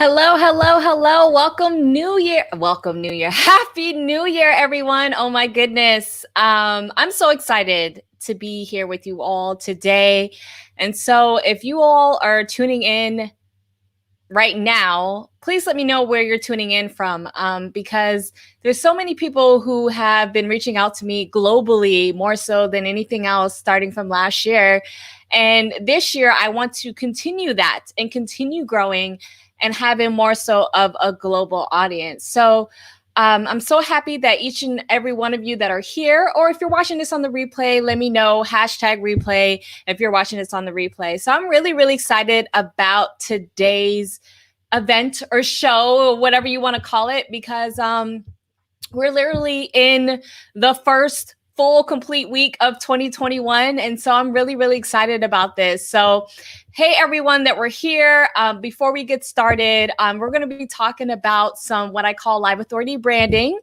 Hello, hello, hello. Welcome New Year. Welcome New Year. Happy New Year, everyone. Oh my goodness. I'm so excited to be here with you all today. And so if you all are tuning in right now, please let me know where you're tuning in from, because there's so many people who have been reaching out to me globally, more so than anything else, starting from last year. And this year, I want to continue that and continue growing and having more so of a global audience. So I'm so happy that each and every one of you that are here, or if you're watching this on the replay, let me know, #replay, if you're watching this on the replay. So I'm really, really excited about today's event or show, or whatever you want to call it, because we're literally in the first full complete week of 2021. And so I'm really, really excited about this. So, hey, everyone that we're here. Before we get started, we're going to be talking about some what I call live authority branding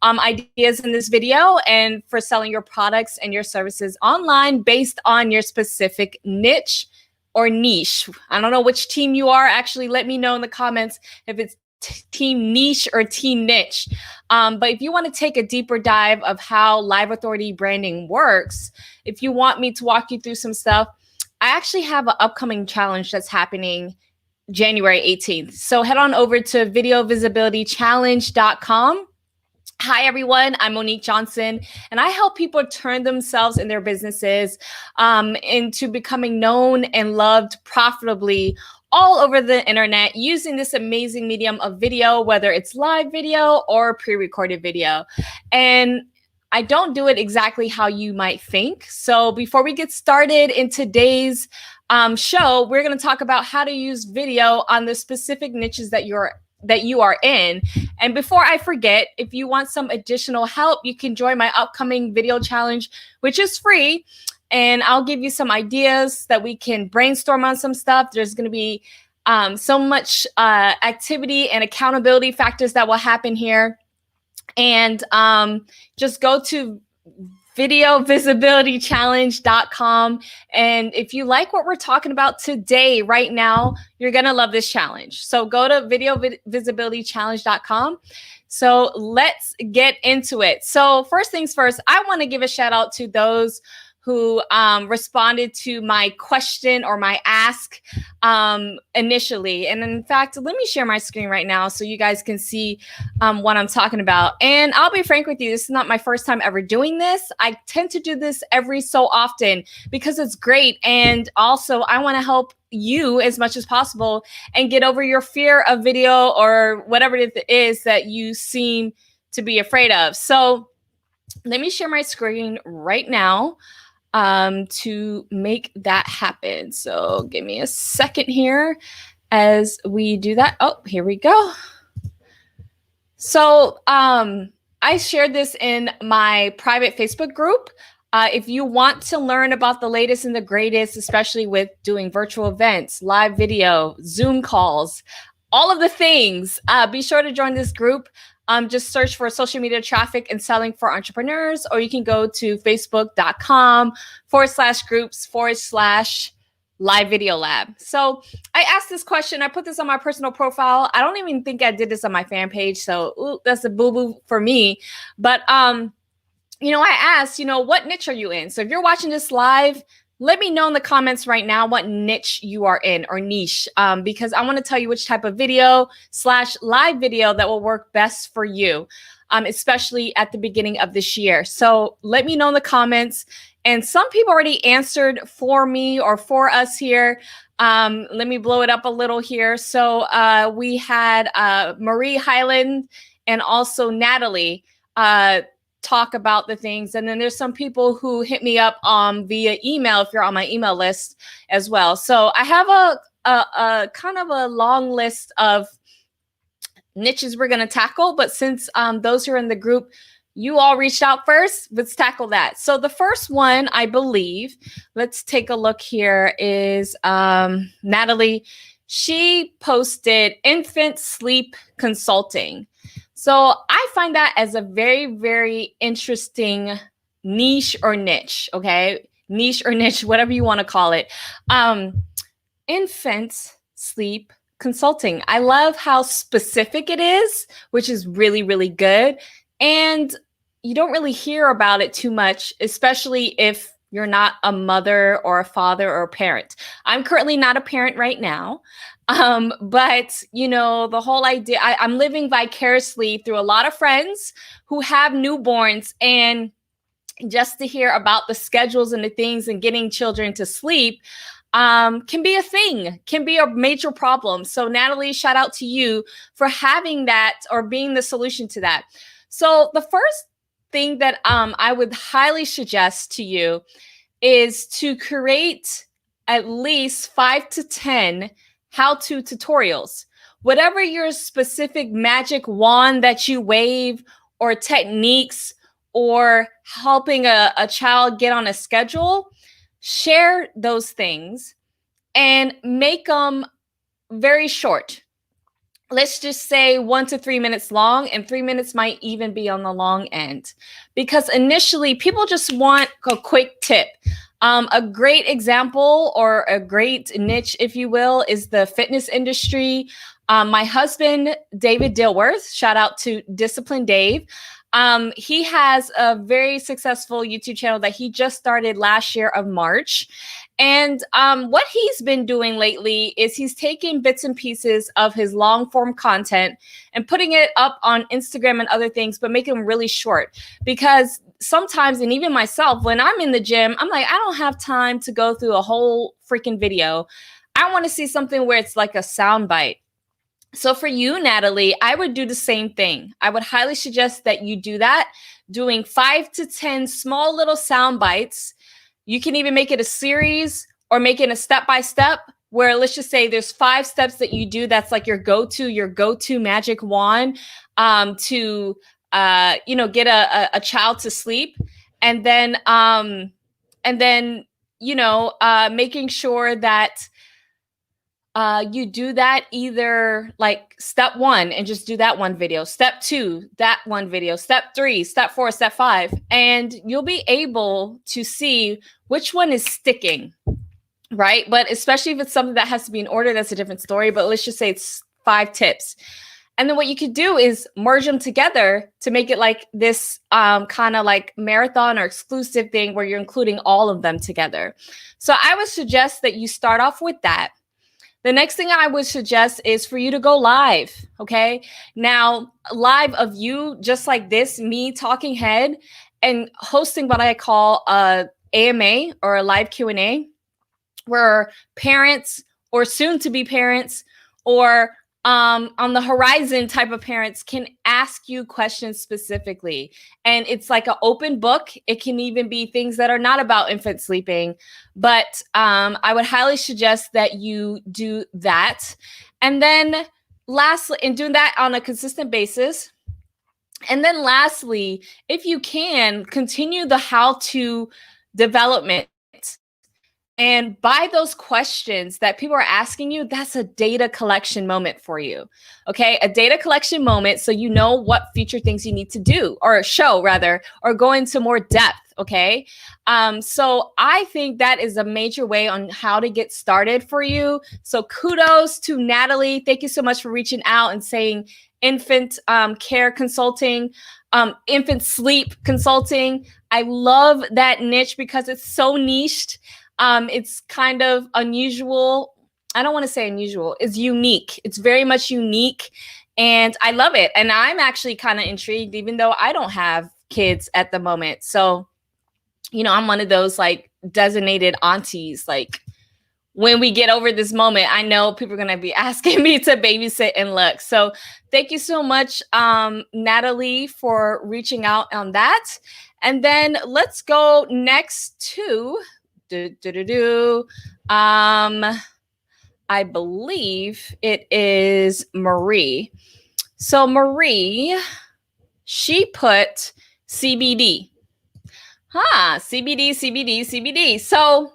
ideas in this video, and for selling your products and your services online based on your specific niche or niche. I don't know which team you are. Actually, let me know in the comments if it's team niche or team niche. But if you want to take a deeper dive of how live authority branding works, if you want me to walk you through some stuff, I actually have an upcoming challenge that's happening January 18th. So head on over to videovisibilitychallenge.com. Hi, everyone. I'm Monique Johnson, and I help people turn themselves and their businesses into becoming known and loved profitably all over the internet using this amazing medium of video, whether it's live video or pre-recorded video. And I don't do it exactly how you might think. So before we get started in today's show, we're going to talk about how to use video on the specific niches that you are in. And before I forget, if you want some additional help, you can join my upcoming video challenge, which is free. And I'll give you some ideas that we can brainstorm on some stuff. There's going to be so much activity and accountability factors that will happen here. And just go to videovisibilitychallenge.com. And if you like what we're talking about today, right now, you're going to love this challenge. So go to videovisibilitychallenge.com. So let's get into it. So first things first, I want to give a shout out to those who responded to my question or my ask initially. And in fact, let me share my screen right now so you guys can see what I'm talking about. And I'll be frank with you, this is not my first time ever doing this. I tend to do this every so often because it's great. And also I want to help you as much as possible and get over your fear of video or whatever it is that you seem to be afraid of. So let me share my screen right now to make that happen. So give me a second here as we do that. Oh, here we go. So I shared this in my private Facebook group. If you want to learn about the latest and the greatest, especially with doing virtual events, live video, Zoom calls, all of the things, be sure to join this group. Just search for social media traffic and selling for entrepreneurs, or you can go to facebook.com/groups/live video lab. So I asked this question. I put this on my personal profile. I don't even think I did this on my fan page. So that's a boo-boo for me. But, I asked, what niche are you in? So if you're watching this live, let me know in the comments right now what niche you are in or niche, because I want to tell you which type of video/live video that will work best for you, especially at the beginning of this year. So let me know in the comments. And some people already answered for me or for us here. Let me blow it up a little here. So we had Marie Highland and also Natalie talk about the things. And then there's some people who hit me up via email if you're on my email list as well. So I have a kind of a long list of niches we're going to tackle. But since those who are in the group, you all reached out first, let's tackle that. So the first one, I believe, let's take a look here, is Natalie. She posted infant sleep consulting. So I find that as a very, very interesting niche or niche, okay? Niche or niche, whatever you want to call it. Infant sleep consulting. I love how specific it is, which is really, really good. And you don't really hear about it too much, especially if you're not a mother or a father or a parent. I'm currently not a parent right now. But you know, the whole idea, I'm living vicariously through a lot of friends who have newborns, and just to hear about the schedules and the things and getting children to sleep can be a thing, can be a major problem. So Natalie, shout out to you for having that or being the solution to that. So the first thing that I would highly suggest to you is to create at least 5 to 10 how-to tutorials. Whatever your specific magic wand that you wave, or techniques, or helping a child get on a schedule, share those things and make them very short. Let's just say 1 to 3 minutes long, and 3 minutes might even be on the long end, because initially people just want a quick tip. A great example, or a great niche, if you will, is the fitness industry. My husband, David Dilworth, shout out to Discipline Dave. He has a very successful YouTube channel that he just started last year of March. And what he's been doing lately is he's taking bits and pieces of his long form content and putting it up on Instagram and other things, but making them really short. Because sometimes, and even myself, when I'm in the gym, I'm like, I don't have time to go through a whole freaking video. I want to see something where it's like a sound bite. So for you, Natalie, I would do the same thing. I would highly suggest that you do that, doing 5 to 10 small little sound bites. You can even make it a series or make it a step-by-step, where let's just say there's 5 steps that you do. That's like your go-to magic wand to get a child to sleep. And then making sure that you do that either like step 1 and just do that one video, step 2, that one video, step 3, step 4, step 5, and you'll be able to see which one is sticking, right? But especially if it's something that has to be in order, that's a different story. But let's just say it's 5 tips. And then what you could do is merge them together to make it like this kind of like marathon or exclusive thing where you're including all of them together. So I would suggest that you start off with that. The next thing I would suggest is for you to go live, okay? Now, live of you, just like this, me talking head, and hosting what I call a AMA, or a live Q&A, where parents or soon-to-be parents, or on the horizon type of parents, can ask you questions specifically. And it's like an open book. It can even be things that are not about infant sleeping. But I would highly suggest that you do that. And then lastly, and doing that on a consistent basis. And then lastly, if you can, continue the how-to development. And by those questions that people are asking you, that's a data collection moment for you. Okay, a data collection moment, so you know what future things you need to do, or show rather, or go into more depth. Okay, so I think that is a major way on how to get started for you. So kudos to Natalie. Thank you so much for reaching out and saying infant care consulting, infant sleep consulting. I love that niche because it's so niched. It's kind of unusual. I don't want to say unusual. It's unique. It's very much unique. And I love it. And I'm actually kind of intrigued, even though I don't have kids at the moment. So, I'm one of those like designated aunties. Like when we get over this moment, I know people are going to be asking me to babysit and look. So thank you so much, Natalie, for reaching out on that. And then let's go next to I believe it is Marie. So Marie, she put CBD. CBD. So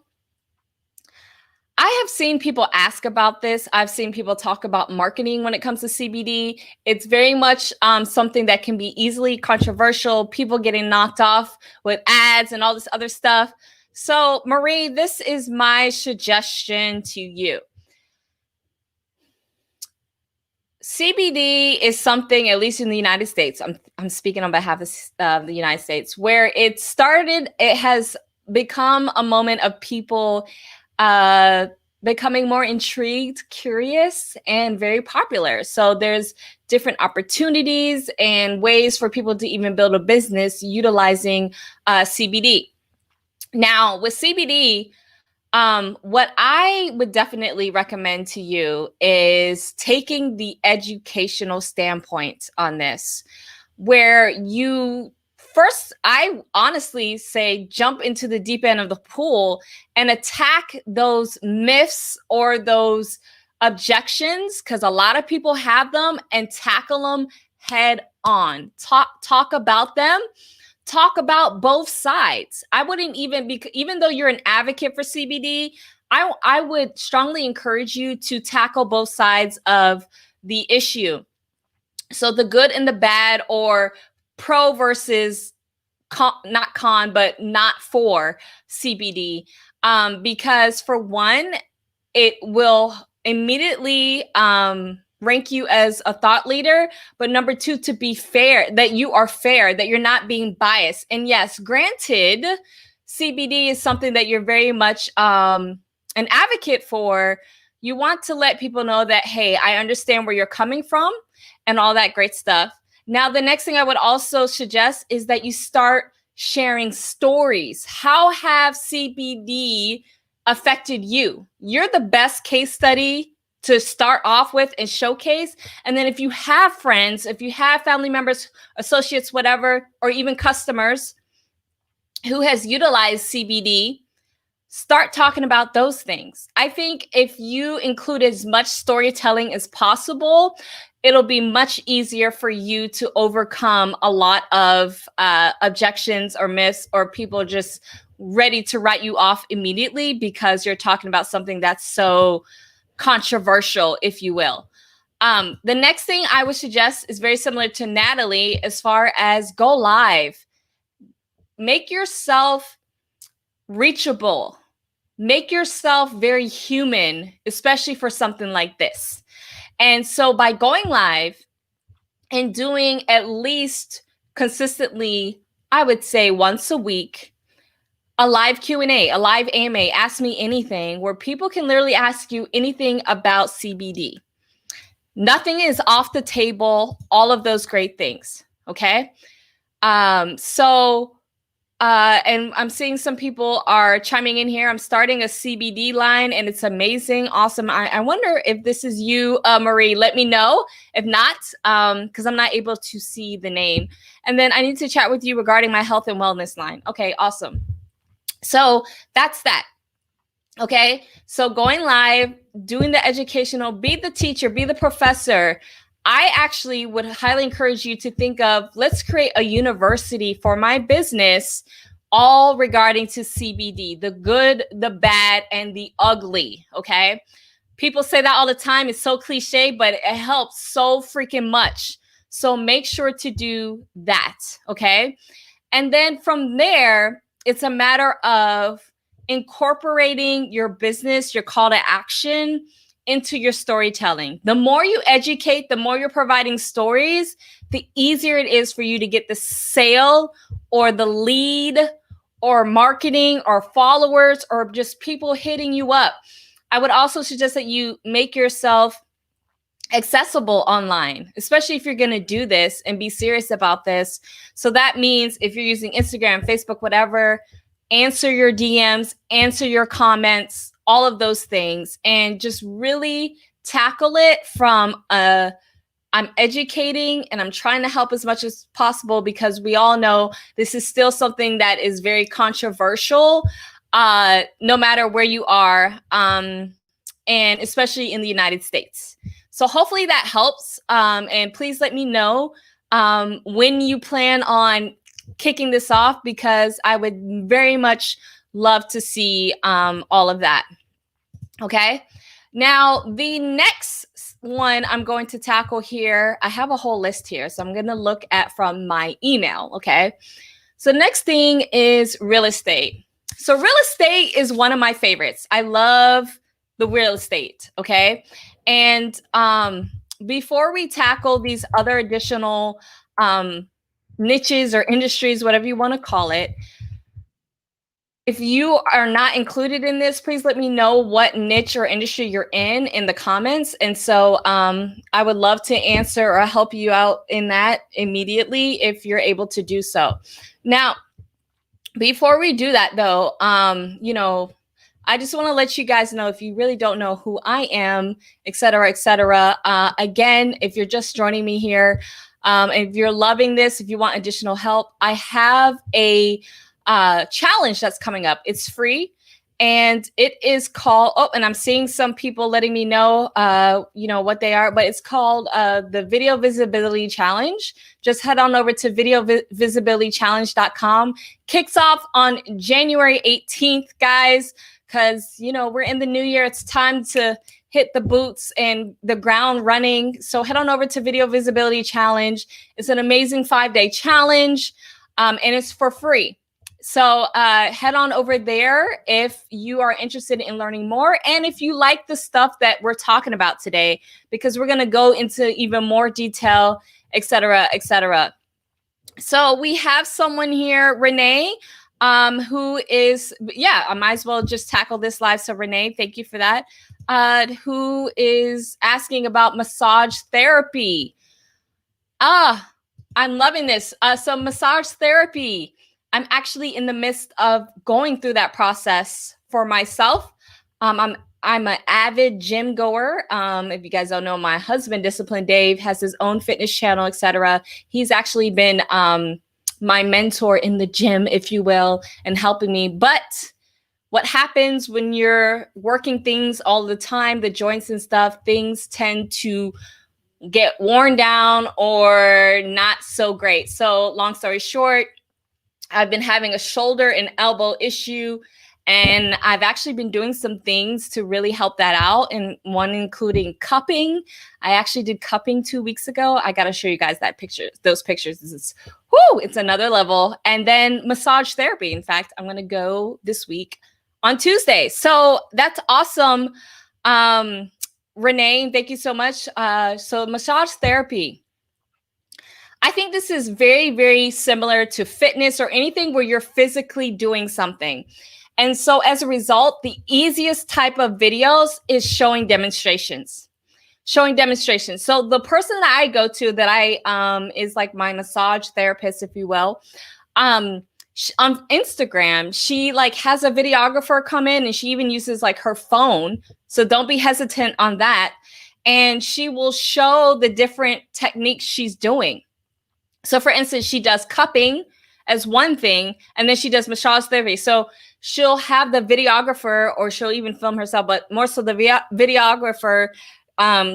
I have seen people ask about this. I've seen people talk about marketing when it comes to CBD. It's very much something that can be easily controversial, people getting knocked off with ads and all this other stuff. So, Marie, this is my suggestion to you. CBD is something, at least in the United States, I'm speaking on behalf of the United States, where it started, it has become a moment of people uh, becoming more intrigued, curious, and very popular. So there's different opportunities and ways for people to even build a business utilizing CBD. Now, with CBD, what I would definitely recommend to you is taking the educational standpoint on this, where you first, I honestly say, jump into the deep end of the pool and attack those myths or those objections, because a lot of people have them, and tackle them head on. Talk about them, talk about both sides. I wouldn't even be, even though you're an advocate for CBD, I would strongly encourage you to tackle both sides of the issue. So the good and the bad, or pro versus con, not con, but not for CBD. Because for one, it will immediately rank you as a thought leader. But number two, to be fair, that you are fair, that you're not being biased. And yes, granted, CBD is something that you're very much an advocate for. You want to let people know that, hey, I understand where you're coming from and all that great stuff. Now, the next thing I would also suggest is that you start sharing stories. How have CBD affected you? You're the best case study to start off with and showcase. And then if you have friends, if you have family members, associates, whatever, or even customers who has utilized CBD, start talking about those things. I think if you include as much storytelling as possible, it'll be much easier for you to overcome a lot of objections or myths, or people just ready to write you off immediately because you're talking about something that's so controversial, if you will. The next thing I would suggest is very similar to Natalie, as far as go live. Make yourself reachable. Make yourself very human, especially for something like this. And so by going live and doing at least consistently, I would say once a week, a live Q&A, a live AMA, Ask Me Anything, where people can literally ask you anything about CBD. Nothing is off the table, all of those great things, okay? And I'm seeing some people are chiming in here. I'm starting a CBD line, and it's amazing, awesome. I wonder if this is you, Marie. Let me know. If not, because I'm not able to see the name. And then I need to chat with you regarding my health and wellness line. Okay, awesome. So that's that. Okay, so going live, doing the educational, be the teacher, be the professor. I actually would highly encourage you to think of, let's create a university for my business, all regarding to CBD, the good, the bad, and the ugly. Okay, people say that all the time. It's so cliche, but it helps so freaking much. So make sure to do that. Okay, and then from there, it's a matter of incorporating your business, your call to action, into your storytelling. The more you educate, the more you're providing stories, the easier it is for you to get the sale or the lead or marketing or followers or just people hitting you up. I would also suggest that you make yourself accessible online, especially if you're going to do this and be serious about this. So that means if you're using Instagram, Facebook, whatever, answer your DMs, answer your comments, all of those things, and just really tackle it from I'm educating and I'm trying to help as much as possible, because we all know this is still something that is very controversial, no matter where you are, and especially in the United States. So hopefully that helps. And please let me know when you plan on kicking this off, because I would very much love to see all of that. Okay. Now, the next one I'm going to tackle here, I have a whole list here, so I'm going to look at from my email. Okay. So next thing is real estate. So real estate is one of my favorites. I love the real estate. Okay. And before we tackle these other additional niches or industries, whatever you want to call it, if you are not included in this, please let me know what niche or industry you're in the comments. And so I would love to answer or help you out in that immediately if you're able to do so. Now, before we do that though, you know, I just want to let you guys know, if you really don't know who I am, et cetera, et cetera. Again, if you're just joining me here, if you're loving this, if you want additional help, I have a challenge that's coming up. It's free, and it is called, oh, and I'm seeing some people letting me know, you know, what they are, but it's called the Video Visibility Challenge. Just head on over to videovisibilitychallenge.com. Kicks off on January 18th, guys, because, you know, we're in the new year. It's time to hit the boots and the ground running. So head on over to Video Visibility Challenge. It's an amazing 5-day challenge, and it's for free. So head on over there if you are interested in learning more, and if you like the stuff that we're talking about today, because we're going to go into even more detail, et cetera, et cetera. So we have someone here, Renee, who is, yeah, I might as well just tackle this live. So Renee, thank you for that, who is asking about massage therapy. I'm loving this. So massage therapy, I'm actually in the midst of going through that process for myself. I'm an avid gym goer. If you guys don't know, my husband, Disciplined Dave, has his own fitness channel, etc. He's actually been my mentor in the gym, if you will, and helping me. But what happens when you're working things all the time, the joints and stuff, things tend to get worn down or not so great. So long story short, I've been having a shoulder and elbow issue, and I've actually been doing some things to really help that out, and one including cupping. I actually did cupping 2 weeks ago. I got to show you guys that picture, those pictures. This is, whoo, it's another level. And then massage therapy. In fact, I'm going to go this week on Tuesday. So that's awesome. Renee, thank you so much. So massage therapy, I think this is very, very similar to fitness or anything where you're physically doing something. And so as a result, the easiest type of videos is showing demonstrations. So the person that I go to that I is like my massage therapist, if you will, on Instagram, she like has a videographer come in, and she even uses like her phone. So don't be hesitant on that. And she will show the different techniques she's doing. So for instance, she does cupping as one thing, and then she does massage therapy. So she'll have the videographer, or she'll even film herself, but more so the videographer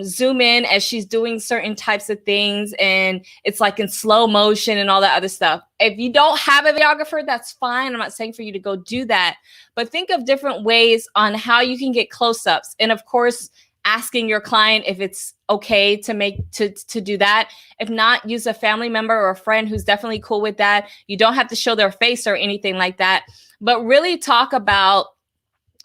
zoom in as she's doing certain types of things, and it's like in slow motion and all that other stuff. If you don't have a videographer, that's fine. I'm not saying for you to go do that, but think of different ways on how you can get close-ups. And of course, asking your client if it's okay to do that. If not, use a family member or a friend who's definitely cool with that. You don't have to show their face or anything like that, but really talk about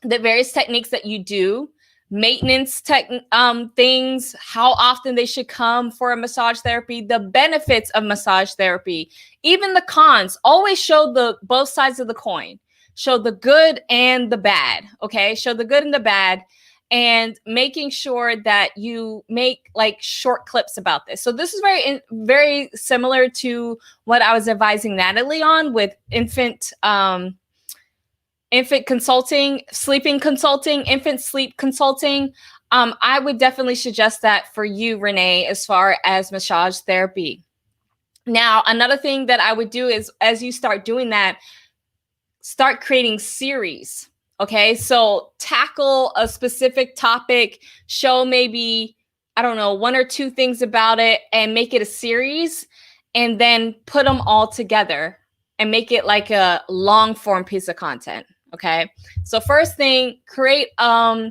the various techniques that you do, maintenance things, how often they should come for a massage therapy, the benefits of massage therapy, even the cons. Always show the both sides of the coin. Show the good and the bad. Okay, show the good and the bad. And making sure that you make like short clips about this. So this is very similar to what I was advising Natalie on with infant consulting, sleeping consulting, infant sleep consulting. I would definitely suggest that for you, Renee, as far as massage therapy. Now, another thing that I would do is, as you start doing that, start creating series. Okay, so tackle a specific topic, show maybe, I don't know, 1 or 2 things about it, and make it a series, and then put them all together and make it like a long form piece of content. Okay, so first thing, create, I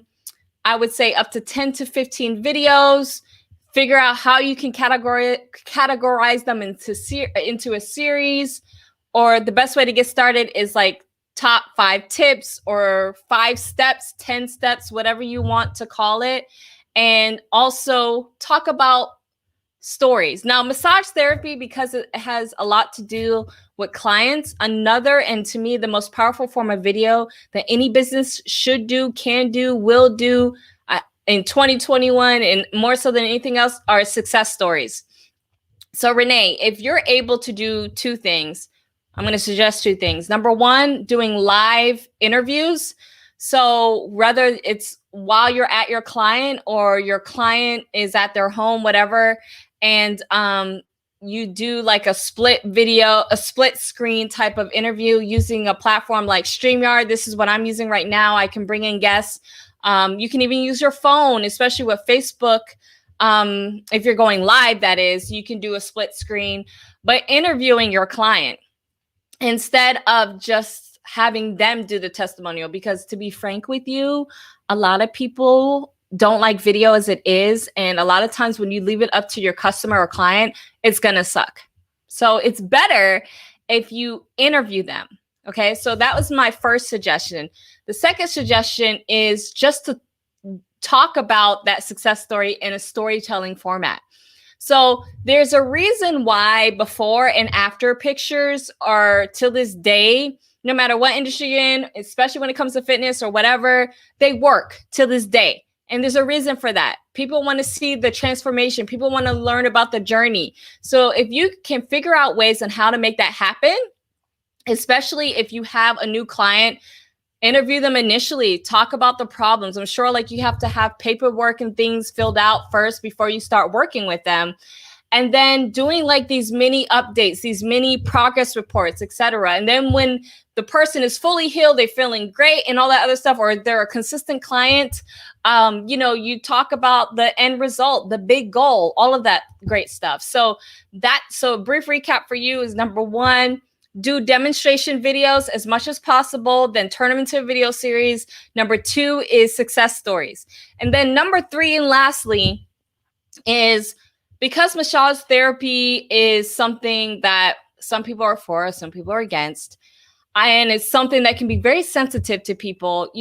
would say up to 10 to 15 videos. Figure out how you can categorize them into a series, or the best way to get started is like top 5 tips or 5 steps, 10 steps, whatever you want to call it. and also talk about stories. Now, massage therapy, because it has a lot to do with clients, another, and to me, the most powerful form of video that any business should do, can do, will do in 2021, and more so than anything else, are success stories. So Renee, if you're able to do two things, I'm going to suggest two things. Number one, doing live interviews. So whether it's while you're at your client or your client is at their home, whatever, and you do like a split video, a split screen type of interview using a platform like StreamYard. This is what I'm using right now. I can bring in guests. You can even use your phone, especially with Facebook. If you're going live, that is, you can do a split screen, but interviewing your client instead of just having them do the testimonial. Because to be frank with you, a lot of people don't like video as it is. And a lot of times when you leave it up to your customer or client, it's going to suck. So it's better if you interview them. Okay. So that was my first suggestion. The second suggestion is just to talk about that success story in a storytelling format. So there's a reason why before and after pictures are, till this day, no matter what industry you're in, especially when it comes to fitness or whatever, they work till this day. And there's a reason for that. People want to see the transformation. People want to learn about the journey. So if you can figure out ways on how to make that happen, especially if you have a new client, interview them initially, talk about the problems. I'm sure like you have to have paperwork and things filled out first before you start working with them. And then doing like these mini updates, these mini progress reports, etc. And then when the person is fully healed, they're feeling great and all that other stuff, or they're a consistent client, you talk about the end result, the big goal, all of that great stuff. So a brief recap for you is number one, do demonstration videos as much as possible, then turn them into a video series. Number two is success stories. And then number three, and lastly, is because massage therapy is something that some people are for, some people are against, and it's something that can be very sensitive to people,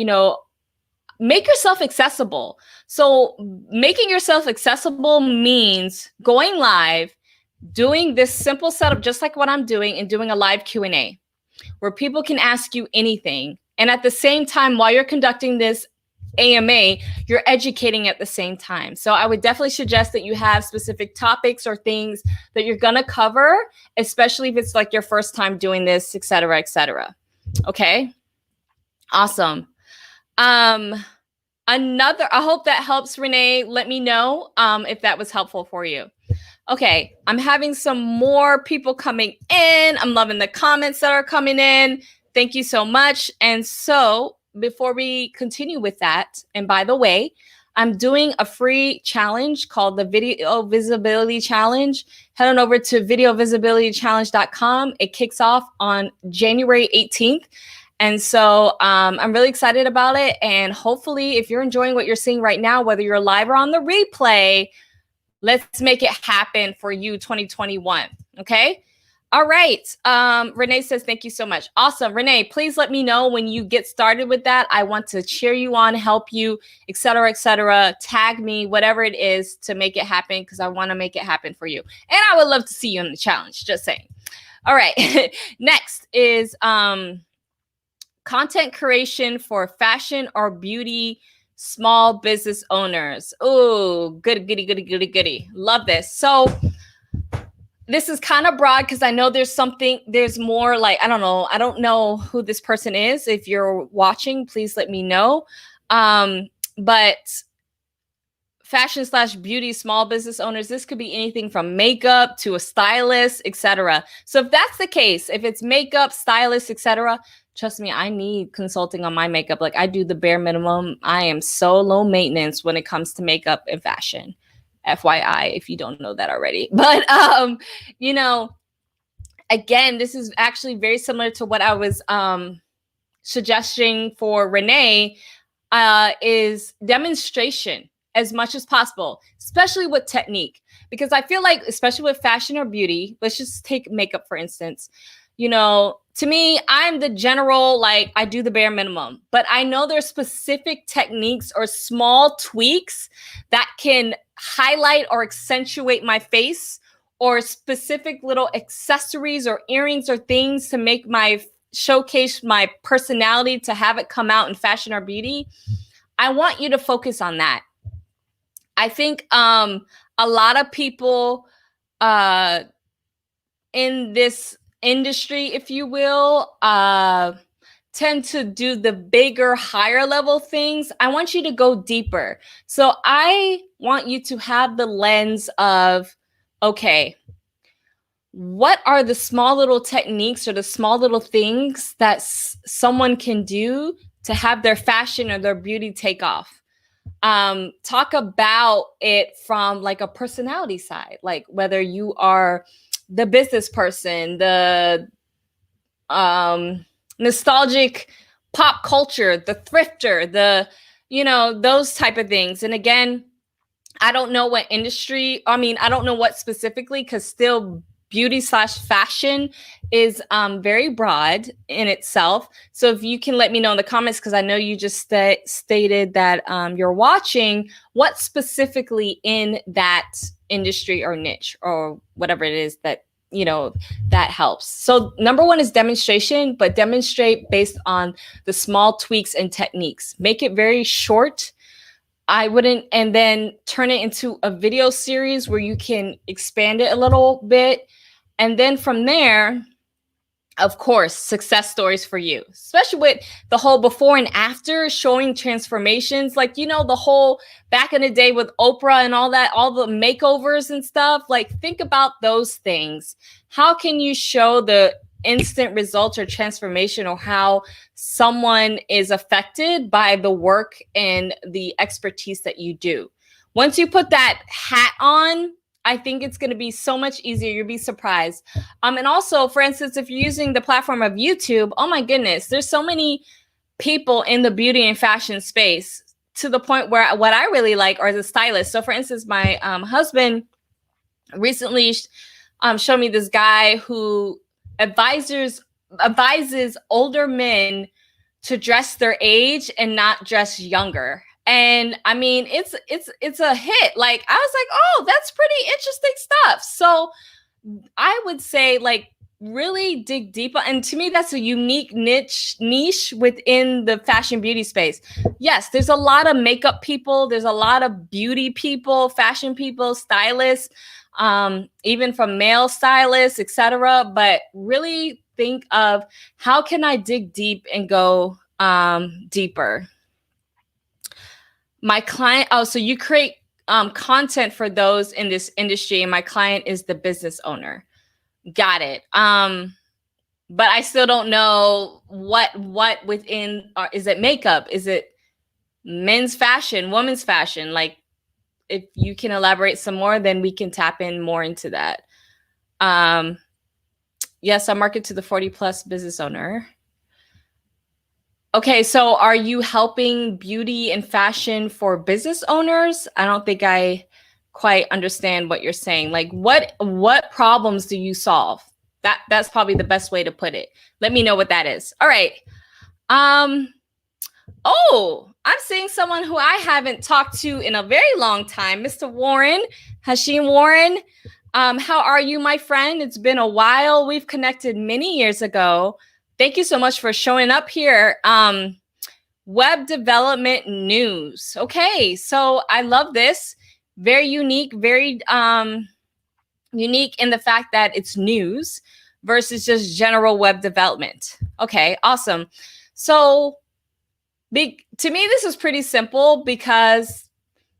make yourself accessible. So making yourself accessible means going live, doing this simple setup, just like what I'm doing, and doing a live Q&A where people can ask you anything. And at the same time, while you're conducting this AMA, you're educating at the same time. So I would definitely suggest that you have specific topics or things that you're going to cover, especially if it's like your first time doing this, et cetera, et cetera. Okay. Awesome. I hope that helps, Renee. Let me know if that was helpful for you. Okay, I'm having some more people coming in. I'm loving the comments that are coming in. Thank you so much. And so before we continue with that, and by the way, I'm doing a free challenge called the Video Visibility Challenge. Head on over to videovisibilitychallenge.com. It kicks off on January 18th. And so I'm really excited about it. And hopefully, if you're enjoying what you're seeing right now, whether you're live or on the replay, let's make it happen for you 2021. Okay. All right. Renee says, thank you so much. Awesome. Renee, please let me know when you get started with that. I want to cheer you on, help you, et cetera, tag me, whatever it is to make it happen, because I want to make it happen for you. And I would love to see you in the challenge. Just saying. All right. Next is content creation for fashion or beauty small business owners. Oh, goody. Love this. So this is kind of broad because I know there's more like, I don't know who this person is. If you're watching, please let me know. But fashion/beauty small business owners, this could be anything from makeup to a stylist, etc. So if that's the case, if it's makeup, stylist, etc., trust me, I need consulting on my makeup. Like I do the bare minimum. I am so low maintenance when it comes to makeup and fashion. FYI, if you don't know that already. But, again, this is actually very similar to what I was suggesting for Renee, is demonstration as much as possible, especially with technique. Because I feel like, especially with fashion or beauty, let's just take makeup, for instance, to me, I'm the general, like I do the bare minimum, but I know there's specific techniques or small tweaks that can highlight or accentuate my face, or specific little accessories or earrings or things to make my showcase my personality, to have it come out in fashion or beauty. I want you to focus on that. I think a lot of people in this industry, if you will, tend to do the bigger, higher level things. I want you to go deeper. So I want you to have the lens of, okay, what are the small little techniques or the small little things that someone can do to have their fashion or their beauty take off? Talk about it from like a personality side, like whether you are the business person, the nostalgic pop culture, the thrifter, the, you know, those type of things. And again, I don't know what industry, I don't know what specifically, because still beauty / fashion is very broad in itself. So if you can let me know in the comments, because I know you just stated that you're watching, what specifically in that industry or niche or whatever it is that, you know, that helps. So number one is demonstration, but demonstrate based on the small tweaks and techniques. Make it very short. I wouldn't, and then turn it into a video series where you can expand it a little bit. And then from there, of course, success stories for you, especially with the whole before and after, showing transformations. Like, you know, the whole back in the day with Oprah and all that, all the makeovers and stuff. Like, think about those things. How can you show the instant results or transformation, or how someone is affected by the work and the expertise that you do? Once you put that hat on, I think it's going to be so much easier. You'll be surprised. And also, for instance, if you're using the platform of YouTube, oh my goodness, there's so many people in the beauty and fashion space, to the point where what I really like are the stylists. So for instance, my husband recently showed me this guy who advises older men to dress their age and not dress younger. And I mean, it's a hit. Like, I was like, oh, that's pretty interesting stuff. So I would say, like, really dig deep. And to me, that's a unique niche within the fashion beauty space. Yes, there's a lot of makeup people. There's a lot of beauty people, fashion people, stylists, even from male stylists, etc. But really think of, how can I dig deep and go deeper? My client, so you create content for those in this industry, and my client is the business owner. Got it. But I still don't know what within, is it makeup? Is it men's fashion, women's fashion? Like, if you can elaborate some more, then we can tap in more into that. Yes, I market to the 40+ business owner. Okay, so are you helping beauty and fashion for business owners? I don't think I quite understand what you're saying. Like, what problems do you solve? That's probably the best way to put it. Let me know what that is. All right. Oh, I'm seeing someone who I haven't talked to in a very long time, Mr. Warren, Hashim Warren. How are you, my friend? It's been a while. We've connected many years ago. Thank you so much for showing up here. Web development news. Okay, so I love this. Very unique, very unique in the fact that it's news versus just general web development. Okay, awesome. So to me, this is pretty simple because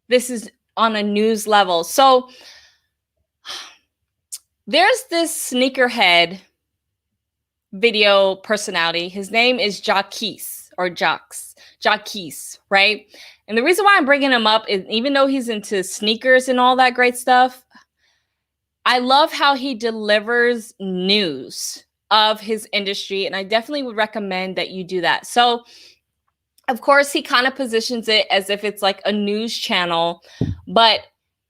this is on a news level. So there's this sneakerhead video personality. His name is Jacques, right? And the reason why I'm bringing him up is, even though he's into sneakers and all that great stuff, I love how he delivers news of his industry, and I definitely would recommend that you do that. So, of course, he kind of positions it as if it's like a news channel, but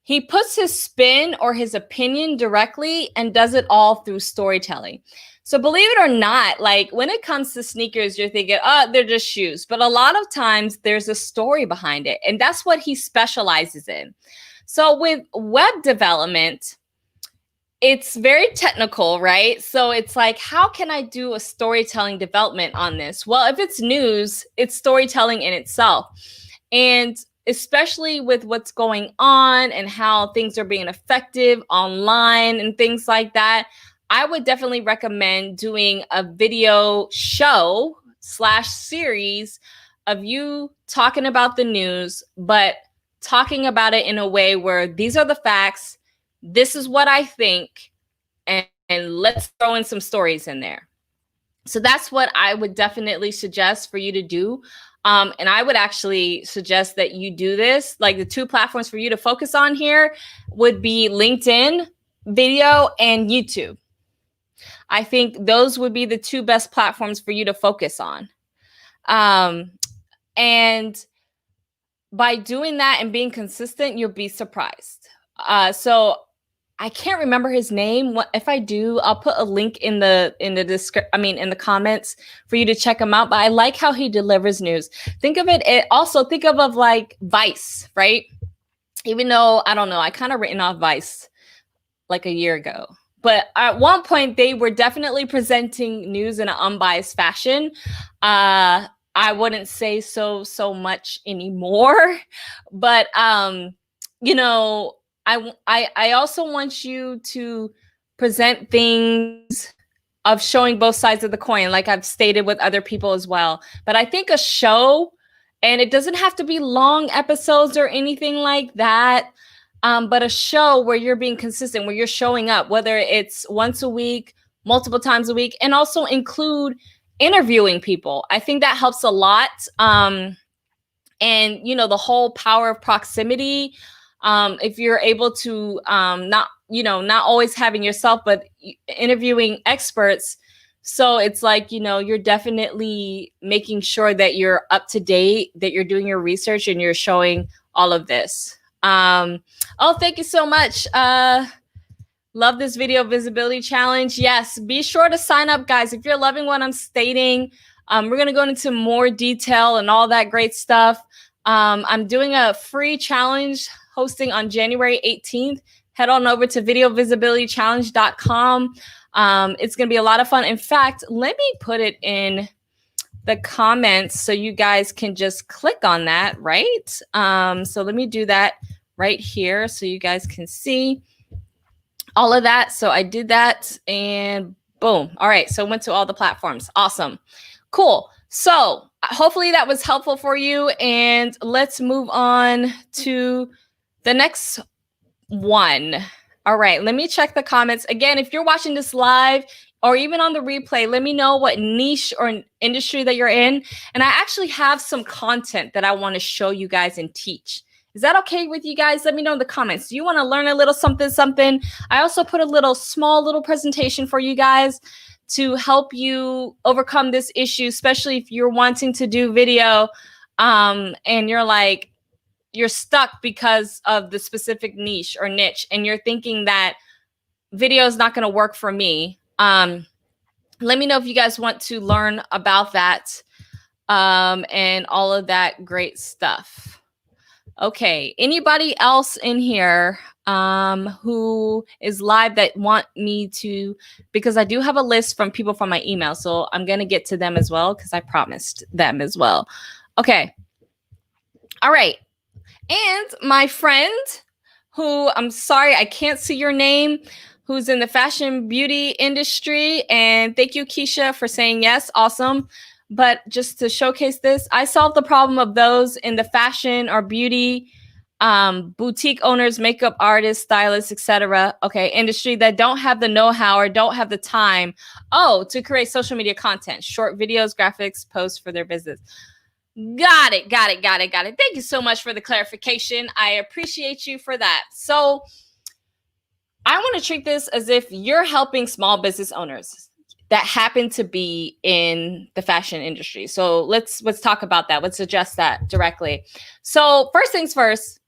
He puts his spin or his opinion directly and does it all through storytelling. So believe it or not, like when it comes to sneakers, you're thinking, oh, they're just shoes. But a lot of times there's a story behind it. And that's what he specializes in. So with web development, it's very technical, right? So it's like, how can I do a storytelling development on this? Well, if it's news, it's storytelling in itself. And especially with what's going on and how things are being effective online and things like that, I would definitely recommend doing a video show / series of you talking about the news, but talking about it in a way where these are the facts, this is what I think, and let's throw in some stories in there. So that's what I would definitely suggest for you to do. And I would actually suggest that you do this. Like the 2 platforms for you to focus on here would be LinkedIn video and YouTube. I think those would be the 2 best platforms for you to focus on. And by doing that and being consistent, you'll be surprised. So I can't remember his name. If I do, I'll put a link in the in the comments for you to check him out. But I like how he delivers news. Think of it. Also think of like Vice, right? Even though I don't know, I kind of written off Vice like a year ago. But at one point, they were definitely presenting news in an unbiased fashion. I wouldn't say so much anymore, but you know, I also want you to present things of showing both sides of the coin, like I've stated with other people as well. But I think a show, and it doesn't have to be long episodes or anything like that, but a show where you're being consistent, where you're showing up, whether it's once a week, multiple times a week, and also include interviewing people. I think that helps a lot. And, you know, the whole power of proximity. If you're able to not always having yourself, but interviewing experts. So it's like, you know, you're definitely making sure that you're up to date, that you're doing your research and you're showing all of this. Oh, thank you so much. Love this video visibility challenge. Yes, be sure to sign up, guys. If you're loving what I'm stating, we're going to go into more detail and all that great stuff. I'm doing a free challenge hosting on January 18th. Head on over to videovisibilitychallenge.com. It's going to be a lot of fun. In fact, let me put it in the comments so you guys can just click on that, right? So let me do that right here so you guys can see all of that. So I did that and boom. All right. So I went to all the platforms. Awesome. Cool. So hopefully that was helpful for you. And let's move on to the next one. All right. Let me check the comments. Again, if you're watching this live or even on the replay, let me know what niche or industry that you're in. And I actually have some content that I want to show you guys and teach. Is that okay with you guys? Let me know in the comments. Do you want to learn a little something? I also put a small little presentation for you guys to help you overcome this issue, especially if you're wanting to do video and you're stuck because of the specific niche or niche and you're thinking that video is not going to work for me. Let me know if you guys want to learn about that and all of that great stuff. Okay, anybody else in here who is live that want me to, because I do have a list from people from my email, so I'm going to get to them as well because I promised them as well. Okay. All right. And my friend who, I'm sorry, I can't see your name, who's in the fashion beauty industry. And thank you, Keisha, for saying yes. Awesome. But just to showcase this, I solved the problem of those in the fashion or beauty, boutique owners, makeup artists, stylists, etc. Okay, industry that don't have the know-how or don't have the time, to create social media content, short videos, graphics, posts for their business. Got it. Thank you so much for the clarification. I appreciate you for that. So I want to treat this as if you're helping small business owners that happen to be in the fashion industry. So let's talk about that. Let's address that directly. So first things first,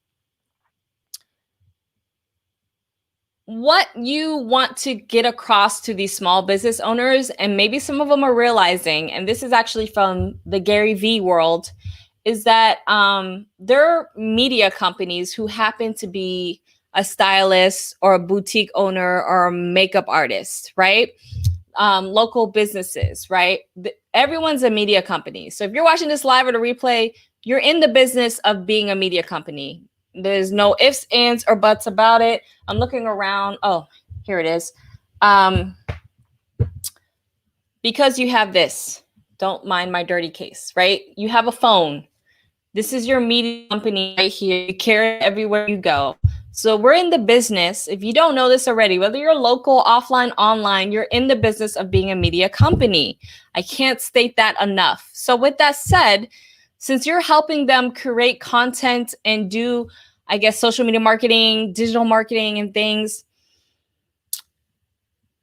what you want to get across to these small business owners, and maybe some of them are realizing, and this is actually from the Gary Vee world, is that there are media companies who happen to be a stylist or a boutique owner or a makeup artist, right? Local businesses, right? Everyone's a media company. So if you're watching this live or the replay, you're in the business of being a media company. There's no ifs, ands, or buts about it. I'm looking around. Oh, here it is. Because you have this, don't mind my dirty case, right? You have a phone. This is your media company right here. You carry it everywhere you go. So we're in the business. If you don't know this already, whether you're local, offline, online, you're in the business of being a media company. I can't state that enough. So with that said, since you're helping them create content and do, I guess, social media marketing, digital marketing and things,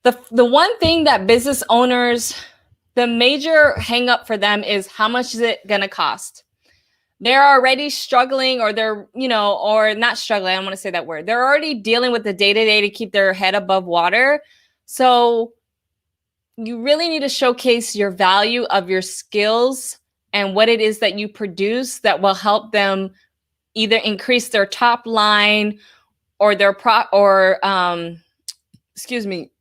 the one thing that business owners, the major hang up for them is how much is it going to cost? They're already struggling, or they're, or not struggling. I don't want to say that word. They're already dealing with the day-to-day to keep their head above water. So you really need to showcase your value of your skills and what it is that you produce that will help them either increase their top line or their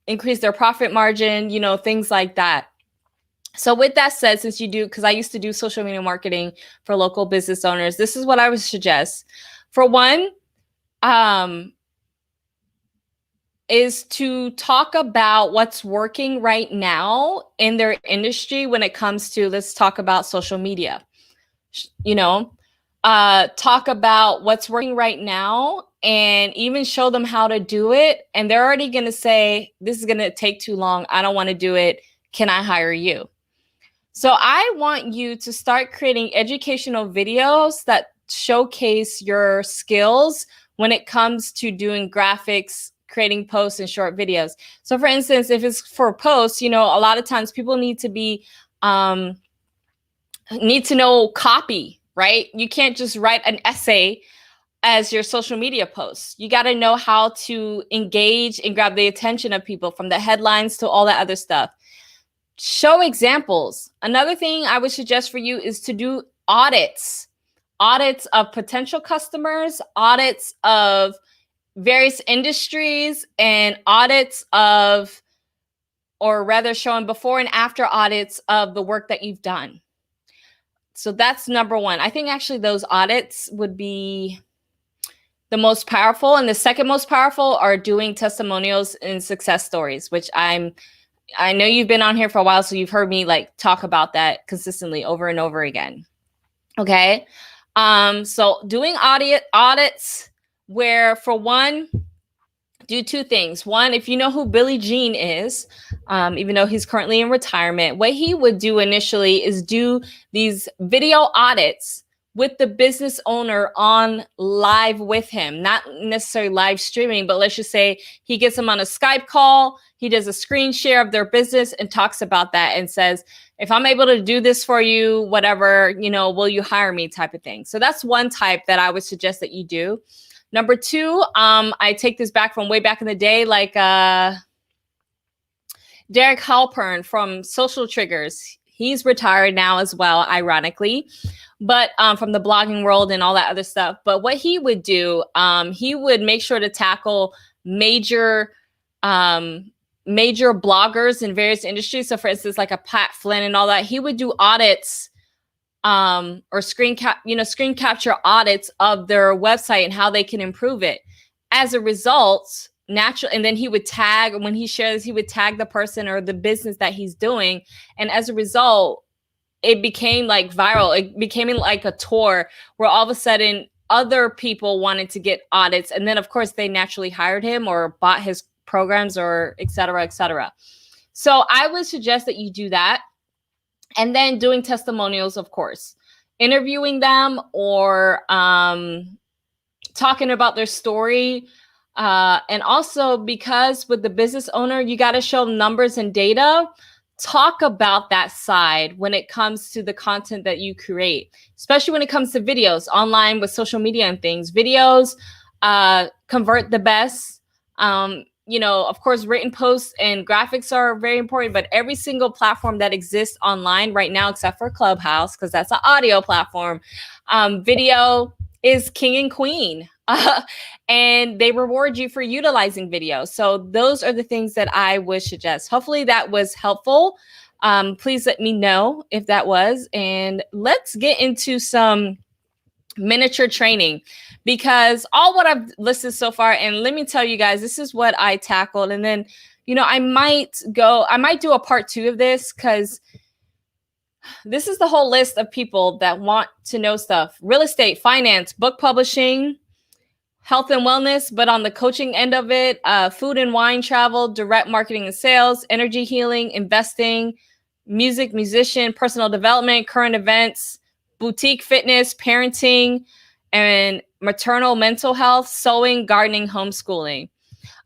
increase their profit margin, things like that. So with that said, since you do, because I used to do social media marketing for local business owners, this is what I would suggest. For one, is to talk about what's working right now in their industry when it comes to, let's talk about social media. Talk about what's working right now and even show them how to do it. And they're already going to say, this is going to take too long. I don't want to do it. Can I hire you? So I want you to start creating educational videos that showcase your skills when it comes to doing graphics, creating posts and short videos. So for instance, if it's for posts, a lot of times people need to know copy, right? You can't just write an essay as your social media posts. You got to know how to engage and grab the attention of people, from the headlines to all that other stuff. Show examples. Another thing I would suggest for you is to do audits of potential customers, audits of various industries, and audits of, or rather showing before and after audits of the work that you've done. So that's number one. I think actually those audits would be the most powerful. And the second most powerful are doing testimonials and success stories, which I know you've been on here for a while, so you've heard me talk about that consistently over and over again. Okay. So doing audits where, for one, do two things. One, if you know who Billy Jean is, even though he's currently in retirement, what he would do initially is do these video audits with the business owner on live with him, not necessarily live streaming, but let's just say he gets them on a Skype call. He does a screen share of their business and talks about that and says, if I'm able to do this for you, whatever, will you hire me, type of thing. So that's one type that I would suggest that you do. Number two, I take this back from way back in the day, like Derek Halpern from Social Triggers. He's retired now as well, ironically, but from the blogging world and all that other stuff. But what he would do, he would make sure to tackle major bloggers in various industries. So for instance, like a Pat Flynn and all that, he would do audits or screen capture audits of their website and how they can improve it. As a result, and then he would tag, when he shares, he would tag the person or the business that he's doing. And as a result, it became viral. It became like a tour where all of a sudden other people wanted to get audits. And then of course they naturally hired him or bought his programs, or et cetera, et cetera. So I would suggest that you do that. And then doing testimonials, of course, interviewing them or talking about their story. And also, because with the business owner, you got to show numbers and data. Talk about that side when it comes to the content that you create, especially when it comes to videos online with social media and things. Videos convert the best. You know, of course, written posts and graphics are very important, but every single platform that exists online right now, except for Clubhouse, because that's an audio platform, video is king and queen. And they reward you for utilizing video. So those are the things that I would suggest. Hopefully that was helpful. Please let me know if that was. And let's get into some miniature training, because all what I've listed so far, and let me tell you guys, this is what I tackled. And then, you know, I might do a part 2 of this, because this is the whole list of people that want to know stuff: real estate, finance, book publishing, health and wellness, but on the coaching end of it, food and wine, travel, direct marketing and sales, energy healing, investing, music, musician, personal development, current events, boutique fitness, parenting, and maternal mental health, sewing, gardening, homeschooling.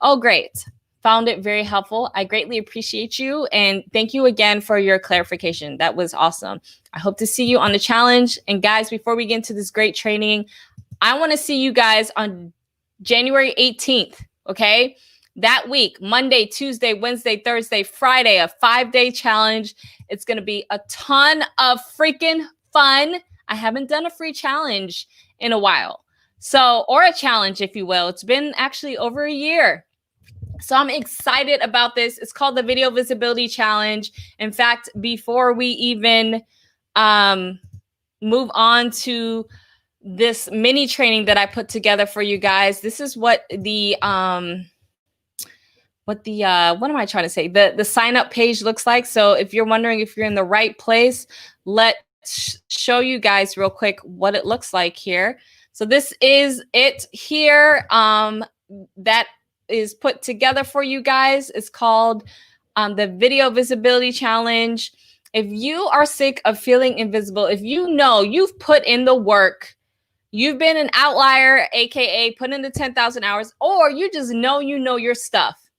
Oh, great. Found it very helpful. I greatly appreciate you. And thank you again for your clarification. That was awesome. I hope to see you on the challenge. And guys, before we get into this great training, I want to see you guys on January 18th. Okay. That week, Monday, Tuesday, Wednesday, Thursday, Friday, a 5-day challenge. It's going to be a ton of freaking fun. I haven't done a free challenge in a while. So, or a challenge, if you will. It's been actually over a year. So I'm excited about this. It's called the Video Visibility Challenge. In fact, before we even move on to this mini training that I put together for you guys, this is what the what am I trying to say? The sign up page looks like. So if you're wondering if you're in the right place, let's show you guys real quick what it looks like here. So this is it here. That is put together for you guys. It's called the Video Visibility Challenge. If you are sick of feeling invisible, if you know you've put in the work, you've been an outlier, aka put in the 10,000 hours, or you just know you know your stuff,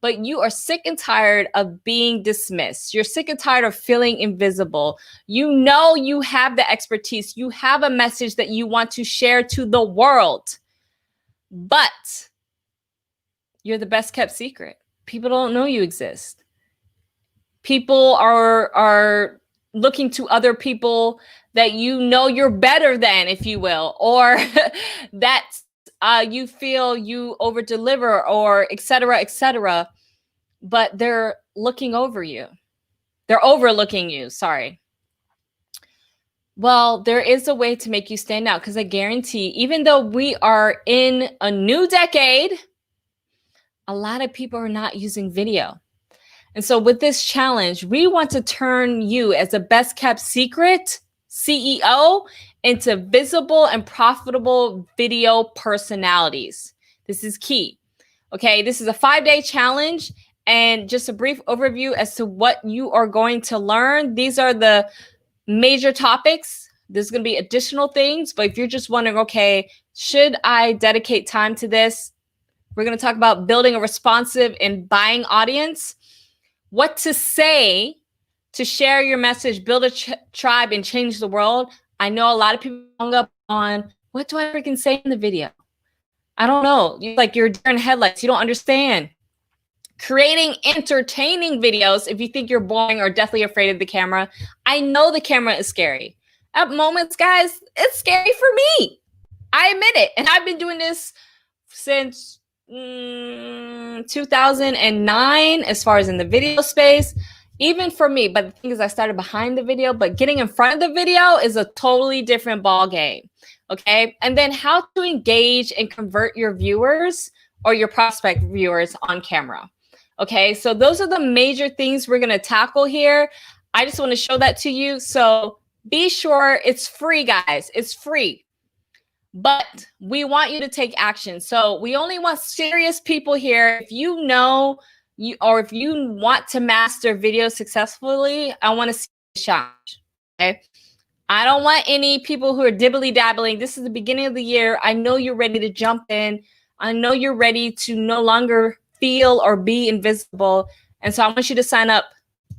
but you are sick and tired of being dismissed. You're sick and tired of feeling invisible. You know you have the expertise. You have a message that you want to share to the world, but you're the best kept secret. People don't know you exist. People are looking to other people that you know you're better than, if you will, or that you feel you over deliver, or et cetera, but they're looking over you. They're overlooking you. Sorry. Well, there is a way to make you stand out, because I guarantee, even though we are in a new decade, a lot of people are not using video. And so with this challenge, we want to turn you as a best kept secret CEO into visible and profitable video personalities. This is key. Okay, this is a 5-day challenge, and just a brief overview as to what you are going to learn. These are the major topics. There's going to be additional things, but if you're just wondering, okay, should I dedicate time to this? We're going to talk about building a responsive and buying audience, what to say to share your message, build a tribe, and change the world. I know a lot of people hung up on, what do I freaking say in the video? I don't know. You're deer in headlights. You don't understand. Creating entertaining videos. If you think you're boring or deathly afraid of the camera, I know the camera is scary. At moments, guys, it's scary for me. I admit it. And I've been doing this since 2009 as far as in the video space, even for me. But the thing is, I started behind the video, but getting in front of the video is a totally different ball game. Okay. And then how to engage and convert your viewers or your prospect viewers on camera. Okay. So those are the major things we're going to tackle here. I just want to show that to you. So be sure it's free, guys. It's free. But we want you to take action. So we only want serious people here. If you know you, or if you want to master video successfully, I want to see a challenge. Okay. I don't want any people who are dibbly dabbling. This is the beginning of the year. I know you're ready to jump in. I know you're ready to no longer feel or be invisible. And so I want you to sign up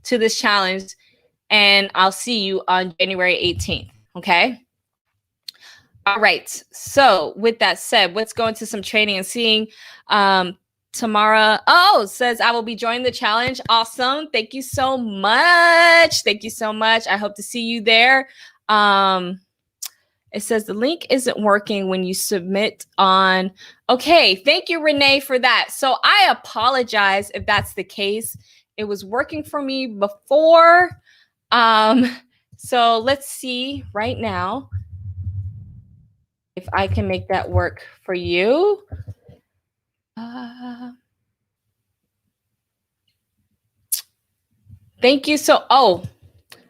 to this challenge, and I'll see you on January 18th. Okay. All right. So with that said, let's go into some training and seeing Tamara. Oh, says I will be joining the challenge. Awesome. Thank you so much. Thank you so much. I hope to see you there. It says the link isn't working when you submit on. Okay. Thank you, Renee, for that. So I apologize if that's the case. It was working for me before. So let's see right now if I can make that work for you. Thank you.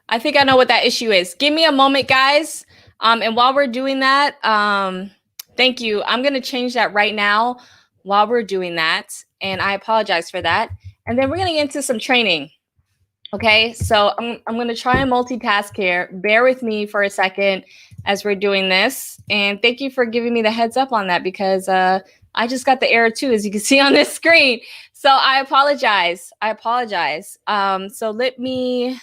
I think I know what that issue is. Give me a moment, guys. And while we're doing that, thank you. I'm going to change that right now while we're doing that. And I apologize for that. And then we're going to get into some training. Okay, so I'm going to try and multitask here. Bear with me for a second as we're doing this. And thank you for giving me the heads up on that, because I just got the error too, as you can see on this screen. So I apologize. So let me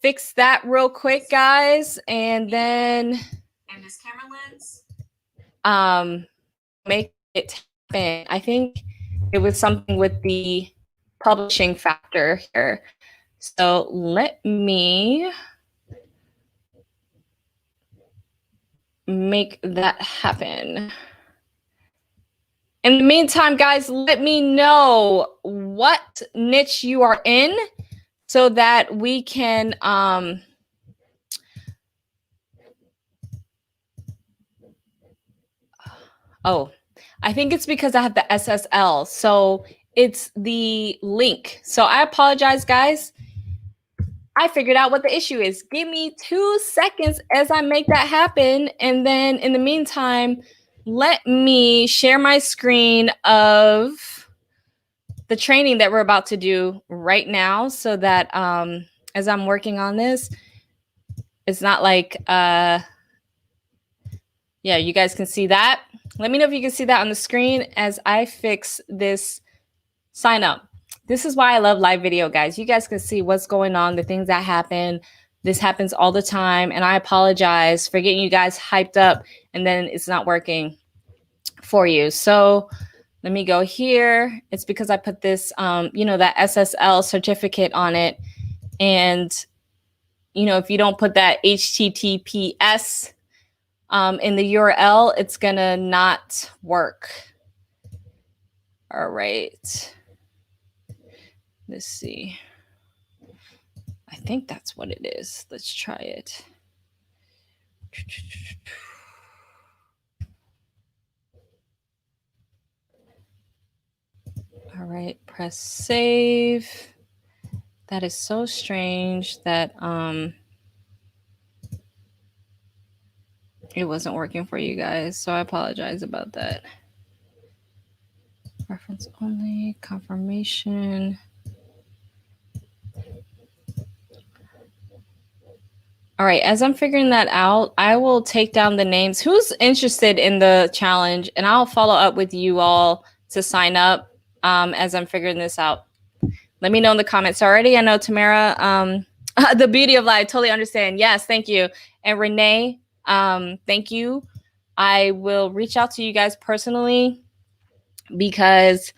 fix that real quick, guys. And then this camera lens, make it happen. I think it was something with the publishing factor here. So let me make that happen. In the meantime, guys, let me know what niche you are in so that we can oh, I think it's because I have the SSL. So it's the link. So I apologize, guys. I figured out what the issue is. Give me 2 seconds as I make that happen. And then in the meantime, let me share my screen of the training that we're about to do right now, so that as I'm working on this, it's not like, yeah, you guys can see that. Let me know if you can see that on the screen as I fix this sign up. This is why I love live video, guys. You guys can see what's going on, the things that happen. This happens all the time, and I apologize for getting you guys hyped up and then it's not working for you. So let me go here. It's because I put this, that SSL certificate on it. And, if you don't put that HTTPS in the URL, it's going to not work. All right. Let's see. I think that's what it is. Let's try it. All right, press save. That is so strange that it wasn't working for you guys. So I apologize about that. Reference only, confirmation. All right, as I'm figuring that out, I will take down the names. Who's interested in the challenge? And I'll follow up with you all to sign up as I'm figuring this out. Let me know in the comments already. I know Tamara, the beauty of life, totally understand. Yes, thank you. And Renee, thank you. I will reach out to you guys personally because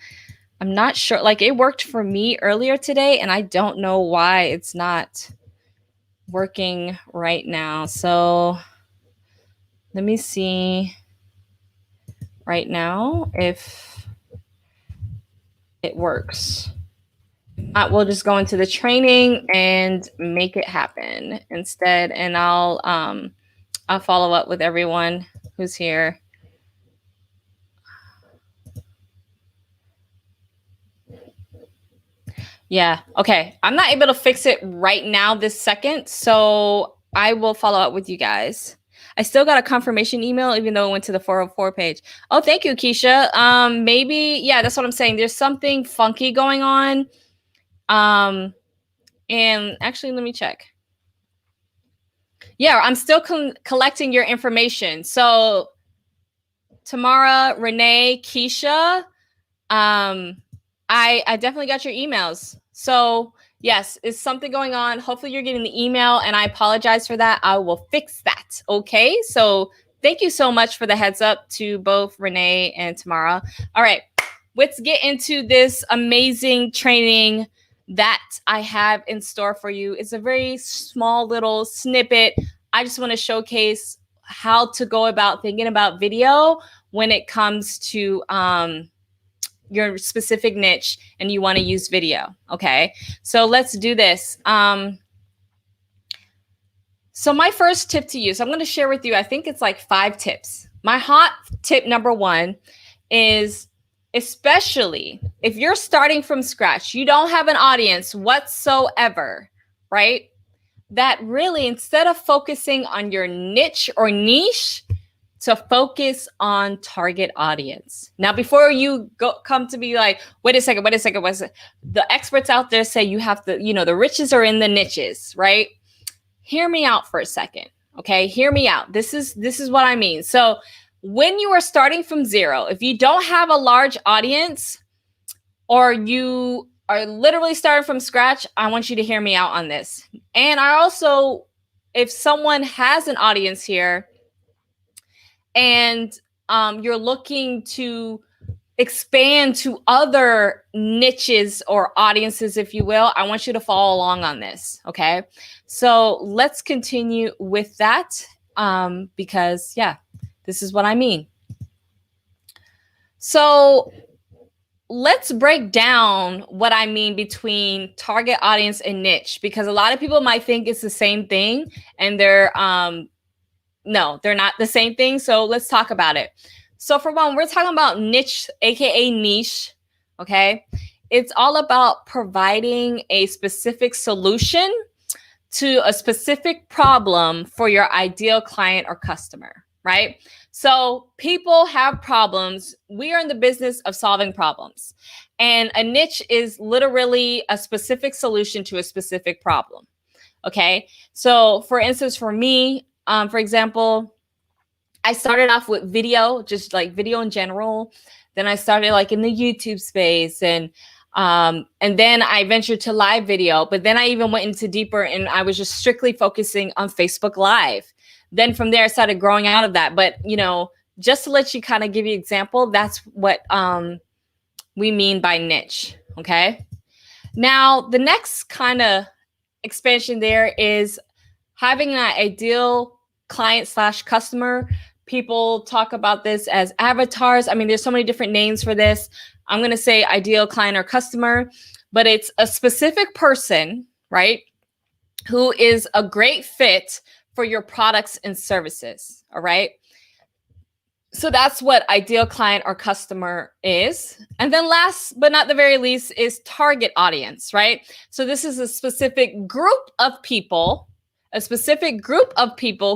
I'm not sure. Like, it worked for me earlier today, and I don't know why it's not working right now. So let me see right now if it works. We'll just go into the training and make it happen instead, and I'll follow up with everyone who's here. Yeah, okay. I'm not able to fix it right now this second, so I will follow up with you guys. I still got a confirmation email, even though it went to the 404 page. Oh, thank you, Keisha. Maybe, yeah, that's what I'm saying. There's something funky going on. And actually, let me check. Yeah, I'm still collecting your information. So Tamara, Renee, Keisha, I definitely got your emails. So Yes, is something going on? Hopefully you're getting the email, and I apologize for that. I will fix that. Okay. So thank you so much for the heads up to both Renee and Tamara. All right, let's get into this amazing training that I have in store for you. It's a very small little snippet. I just want to showcase how to go about thinking about video when it comes to your specific niche and you want to use video. Okay, so let's do this. So my first tip to you, so I'm going to share with you, I think it's like 5 tips. My hot tip number 1 is, especially if you're starting from scratch, you don't have an audience whatsoever, right? That really, instead of focusing on your niche or niche, to focus on target audience. Now, before you come to be like, wait a second, the experts out there say you have to, the riches are in the niches, right? Hear me out for a second, okay? Hear me out. This is what I mean. So when you are starting from zero, if you don't have a large audience, or you are literally starting from scratch, I want you to hear me out on this. And I also, if someone has an audience here, and you're looking to expand to other niches or audiences, if you will, I want you to follow along on this, okay? So let's continue with that because, yeah, this is what I mean. So let's break down what I mean between target audience and niche, because a lot of people might think it's the same thing, and no, they're not the same thing. So let's talk about it. So for one, we're talking about niche, AKA niche. Okay. It's all about providing a specific solution to a specific problem for your ideal client or customer, right? So people have problems. We are in the business of solving problems. And a niche is literally a specific solution to a specific problem. Okay. So for instance, for me, for example, I started off with video, just like video in general. Then I started like in the YouTube space, and then I ventured to live video. But then I even went into deeper, and I was just strictly focusing on Facebook Live. Then from there, I started growing out of that. But just to let you kind of give you an example, that's what we mean by niche. Okay. Now the next kind of expansion there is having an ideal client / customer. People talk about this as avatars. I mean, there's so many different names for this. I'm going to say ideal client or customer, but it's a specific person, right, who is a great fit for your products and services. All right. So that's what ideal client or customer is. And then last but not the very least is target audience, right? So this is a specific group of people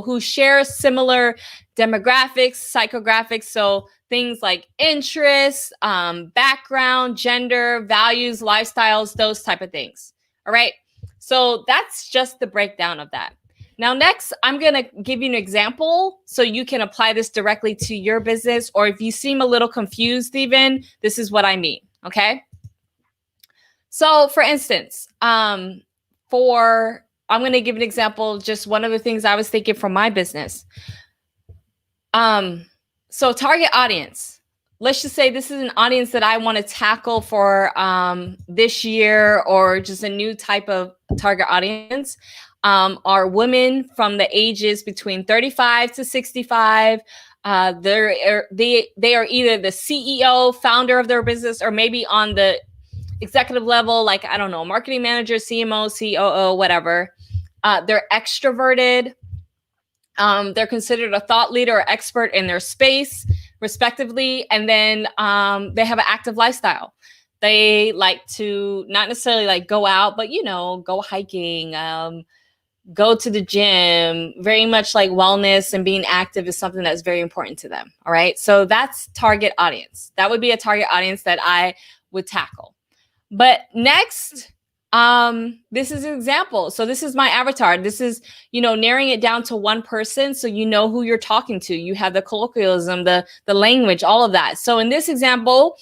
who share similar demographics, psychographics. So things like interests, background, gender, values, lifestyles, those type of things. All right. So that's just the breakdown of that. Now, next, I'm going to give you an example so you can apply this directly to your business, or if you seem a little confused even, this is what I mean, okay? So, for instance, I'm going to give an example, just one of the things I was thinking from my business. So target audience. Let's just say this is an audience that I want to tackle for this year, or just a new type of target audience. Are women from the ages between 35 to 65. They are either the CEO, founder of their business, or maybe on the executive level, like, I don't know, marketing manager, CMO, COO, whatever. They're extroverted. They're considered a thought leader or expert in their space, respectively. And then they have an active lifestyle. They like to not necessarily like go out, but, go hiking, go to the gym. Very much like wellness and being active is something that's very important to them. All right. So that's target audience. That would be a target audience that I would tackle. But next, this is an example. So this is my avatar. This is, narrowing it down to one person. So you know who you're talking to. You have the colloquialism, the language, all of that. So in this example,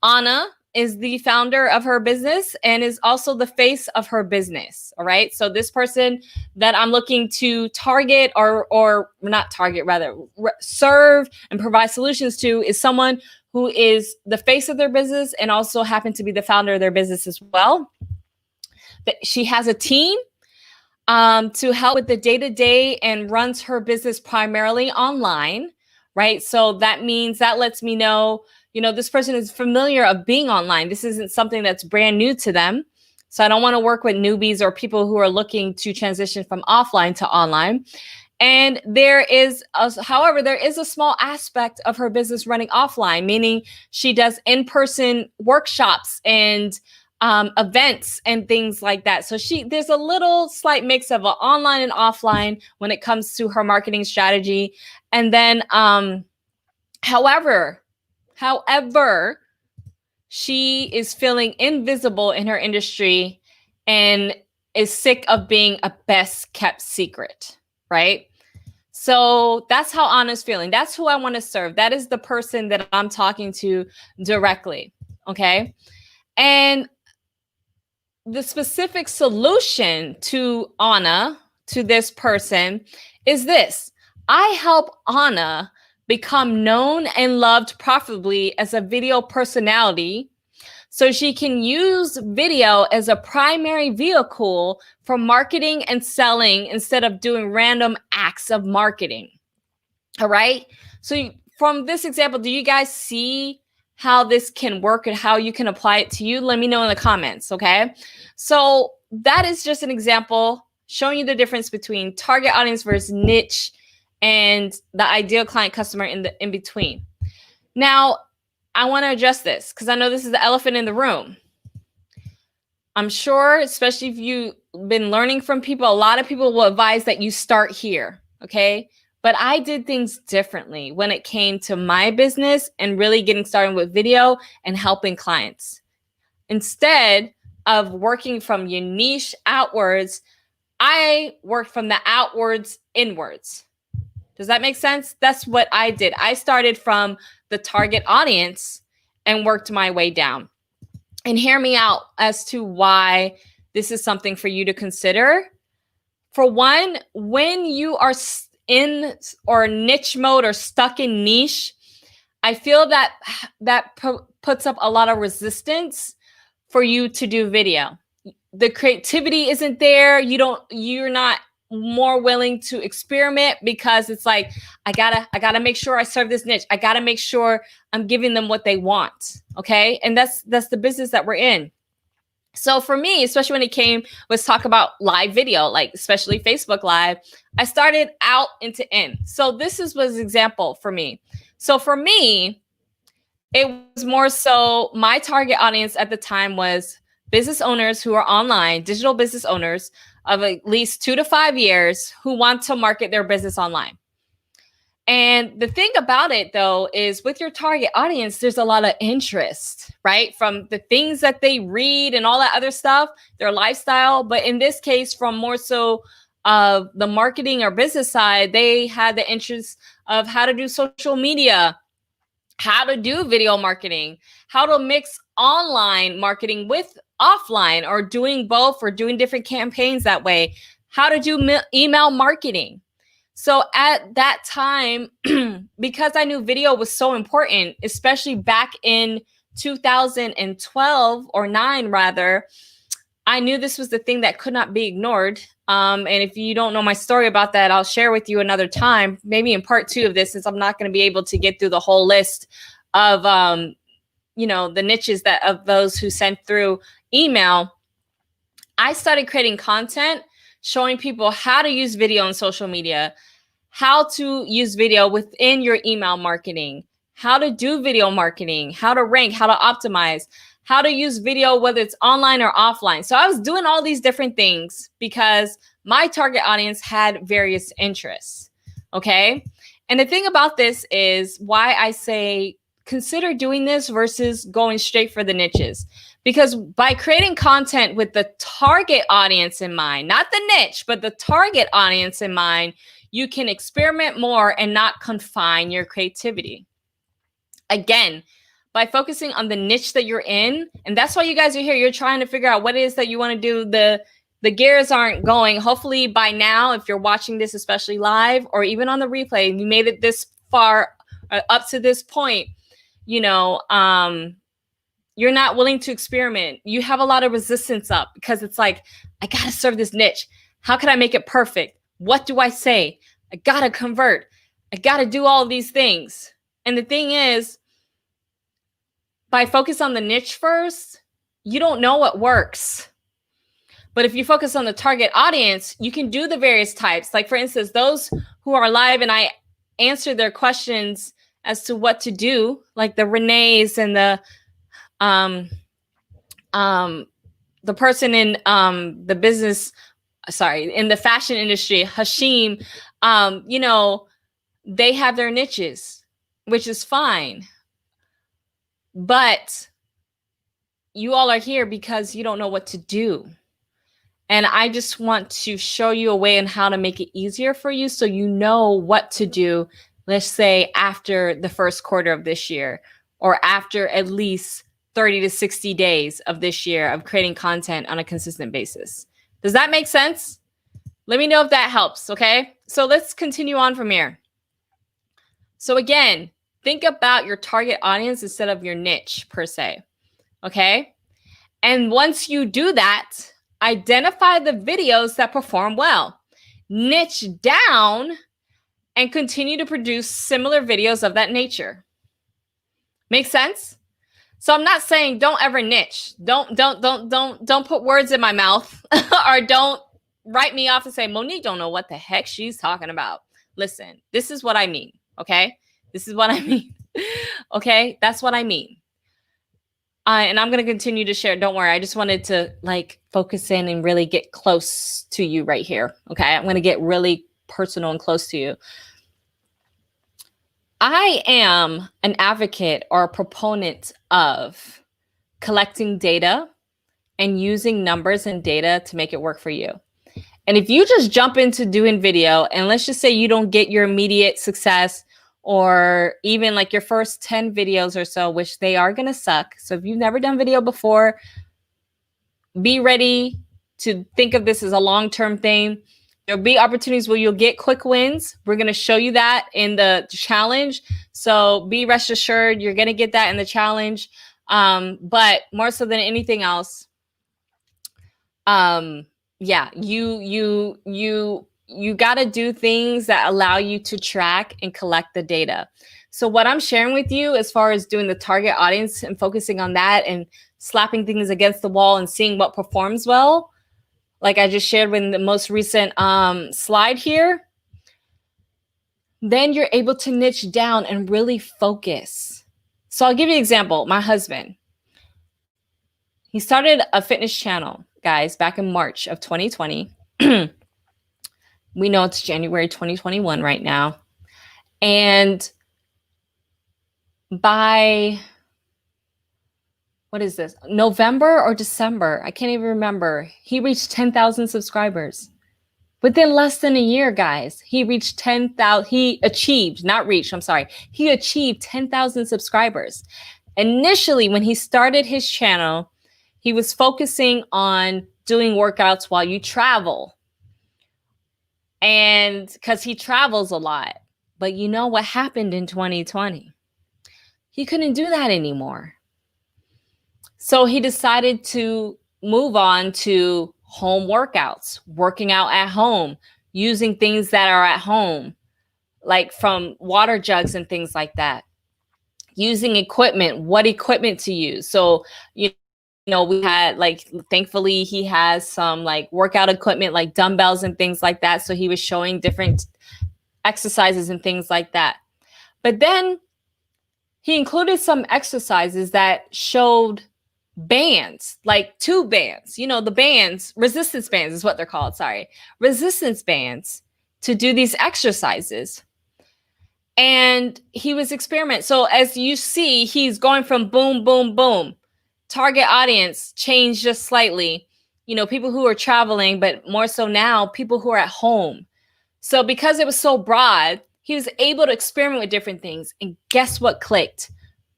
Anna is the founder of her business and is also the face of her business. All right. So this person that I'm looking to target or not target, rather serve and provide solutions to is someone who is the face of their business and also happen to be the founder of their business as well. She has a team to help with the day-to-day and runs her business primarily online, right? So that means that lets me know, this person is familiar of being online. This isn't something that's brand new to them. So I don't want to work with newbies or people who are looking to transition from offline to online. And however, there is a small aspect of her business running offline, meaning she does in-person workshops and events and things like that. So there's a little slight mix of online and offline when it comes to her marketing strategy. And then, however, she is feeling invisible in her industry and is sick of being a best kept secret, right? So that's how Anna's feeling. That's who I want to serve. That is the person that I'm talking to directly, okay? And the specific solution to Anna, to this person, is this. I help Anna become known and loved profitably as a video personality so she can use video as a primary vehicle for marketing and selling instead of doing random acts of marketing. All right. So from this example, do you guys see how this can work and how you can apply it to you? Let me know in the comments. Okay. So that is just an example showing you the difference between target audience versus niche and the ideal client customer in between. Now, I want to address this because I know this is the elephant in the room. I'm sure, especially if you've been learning from people, a lot of people will advise that you start here. Okay. But I did things differently when it came to my business and really getting started with video and helping clients. Instead of working from your niche outwards, I worked from the outwards inwards. Does that make sense? That's what I did. I started from the target audience and worked my way down. And hear me out as to why this is something for you to consider. For one, when you are in or niche mode or stuck in niche, I feel that puts up a lot of resistance for you to do video. The creativity isn't there. You're not more willing to experiment because it's like, I gotta make sure I serve this niche. I gotta make sure I'm giving them what they want. Okay. And that's the business that we're in. So for me, especially when let's talk about live video, like especially Facebook Live, I started out into in. So this was an example for me. So for me, it was more so my target audience at the time was business owners who are online, digital business owners of at least 2 to 5 years who want to market their business online. And the thing about it, though, is with your target audience, there's a lot of interest, right? From the things that they read and all that other stuff, their lifestyle. But in this case, from more so of the marketing or business side, they had the interest of how to do social media, how to do video marketing, how to mix online marketing with offline or doing both or doing different campaigns that way, how to do email marketing. So at that time, because I knew video was so important, especially back in 2012 or 9 rather, I knew this was the thing that could not be ignored. And if you don't know my story about that, I'll share with you another time, maybe in part 2 of this, since I'm not going to be able to get through the whole list of, the niches of those who sent through email. I started creating content showing people how to use video on social media, how to use video within your email marketing, how to do video marketing, how to rank, how to optimize, how to use video, whether it's online or offline. So I was doing all these different things because my target audience had various interests. Okay. And the thing about this is why I say consider doing this versus going straight for the niches. Because by creating content with the target audience in mind, not the niche, but the target audience in mind, you can experiment more and not confine your creativity. Again, by focusing on the niche that you're in. And that's why you guys are here. You're trying to figure out what it is that you want to do. The gears aren't going. Hopefully by now, if you're watching this, especially live or even on the replay, and you made it this far up to this point, you know, you're not willing to experiment. You have a lot of resistance up because it's like, I got to serve this niche. How can I make it perfect? What do I say? I got to convert. I got to do all of these things. And the thing is, by focus on the niche first, you don't know what works. But if you focus on the target audience, you can do the various types. Like for instance, those who are live and I answer their questions as to what to do, like the Renee's and the person in the business, in the fashion industry, Hashim, you know, they have their niches, which is fine. But you all are here because you don't know what to do. And I just want to show you a way on how to make it easier for you so you know what to do, let's say after the first quarter of this year, or after at least 30 to 60 days of this year of creating content on a consistent basis. Does that make sense? Let me know if that helps, okay? So let's continue on from here. So again, think about your target audience instead of your niche per se, okay? And once you do that, identify the videos that perform well, niche down, and continue to produce similar videos of that nature. Make sense? So I'm not saying don't ever niche. Don't put words in my mouth or don't write me off and say Monique don't know what the heck she's talking about. Listen, this is what I mean, okay? This is what I mean. Okay? That's what I mean. And I'm going to continue to share. Don't worry. I just wanted to like focus in and really get close to you right here. Okay. I'm going to get really personal and close to you. I am an advocate or a proponent of collecting data and using numbers and data to make it work for you. And if you just jump into doing video and let's just say you don't get your immediate success or even like your first 10 videos or so, which they are going to suck. So if you've never done video before, be ready to think of this as a long-term thing. There'll be opportunities where you'll get quick wins. We're going to show you that in the challenge. So be rest assured you're going to get that in the challenge. But more so than anything else, yeah, you got to do things that allow you to track and collect the data. So what I'm sharing with you as far as doing the target audience and focusing on that and slapping things against the wall and seeing what performs well, like I just shared in the most recent slide here, then you're able to niche down and really focus. So I'll give you an example. My husband, he started a fitness channel, guys, back in March of 2020. We know it's January 2021 right now. And by, what is this? November or December? I can't even remember. He reached 10,000 subscribers. Within less than a year, guys, he reached 10,000. He achieved 10,000 subscribers. Initially, when he started his channel, he was focusing on doing workouts while you travel. And because he travels a lot. But you know what happened in 2020? He couldn't do that anymore. So he decided to move on to home workouts, working out at home, using things that are at home, like from water jugs and things like that. Using equipment, what equipment to use. So, you know, we had like, thankfully he has some like workout equipment, like dumbbells and things like that. So he was showing different exercises and things like that. But then he included some exercises that showed bands, like two bands, you know, the bands, resistance bands is what they're called. Resistance bands to do these exercises. And he was experimenting. So as you see, he's going from boom, boom, boom. Target audience changed just slightly. You know, people who are traveling, but more so now, people who are at home. So because it was so broad, he was able to experiment with different things. And guess what clicked?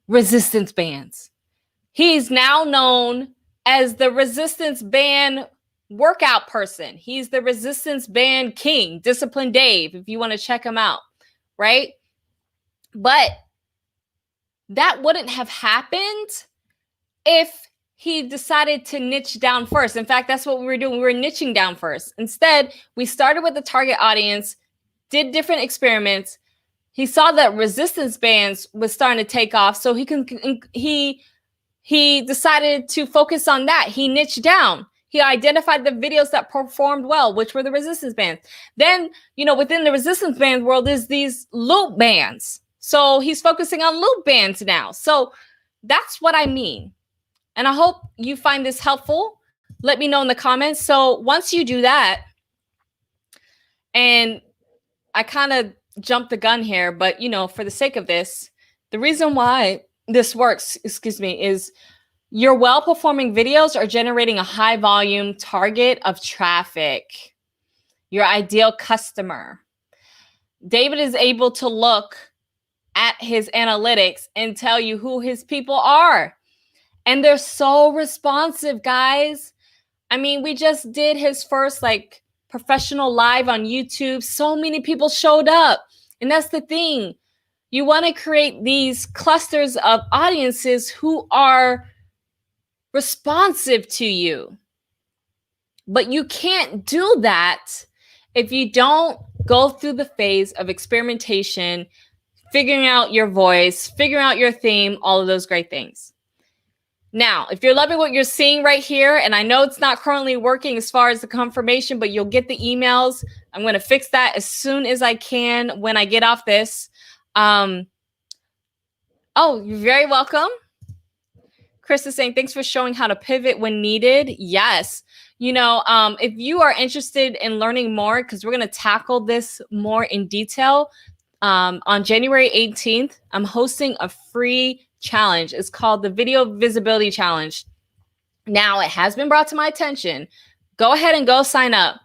resistance bands. He's now known as the resistance band workout person. He's the resistance band king, Discipline Dave, if you want to check him out, right? But that wouldn't have happened if he decided to niche down first. In fact, that's what we were doing. We were niching down first. Instead, we started with the target audience, did different experiments. He saw that resistance bands was starting to take off, so he decided to focus on that. He niched down. He identified the videos that performed well, which were the resistance bands. Then, within the resistance band world, there's these loop bands. So he's focusing on loop bands now. So that's what I mean. And I hope you find this helpful. Let me know in the comments. So once you do that, and I kind of jumped the gun here, but for the sake of this, the reason why this works, is your well-performing videos are generating a high volume target of traffic, your ideal customer. David is able to look at his analytics and tell you who his people are. And they're so responsive, guys. I mean, we just did his first professional live on YouTube. So many people showed up. And that's the thing. You want to create these clusters of audiences who are responsive to you. But you can't do that if you don't go through the phase of experimentation, figuring out your voice, figuring out your theme, all of those great things. Now, if you're loving what you're seeing right here, and I know it's not currently working as far as the confirmation, but you'll get the emails. I'm going to fix that as soon as I can when I get off this. Oh, you're very welcome. Chris is saying, thanks for showing how to pivot when needed. Yes. If you are interested in learning more, because we're going to tackle this more in detail, on January 18th, I'm hosting a free challenge. It's called the Video Visibility Challenge. Now, it has been brought to my attention. Go ahead and go sign up.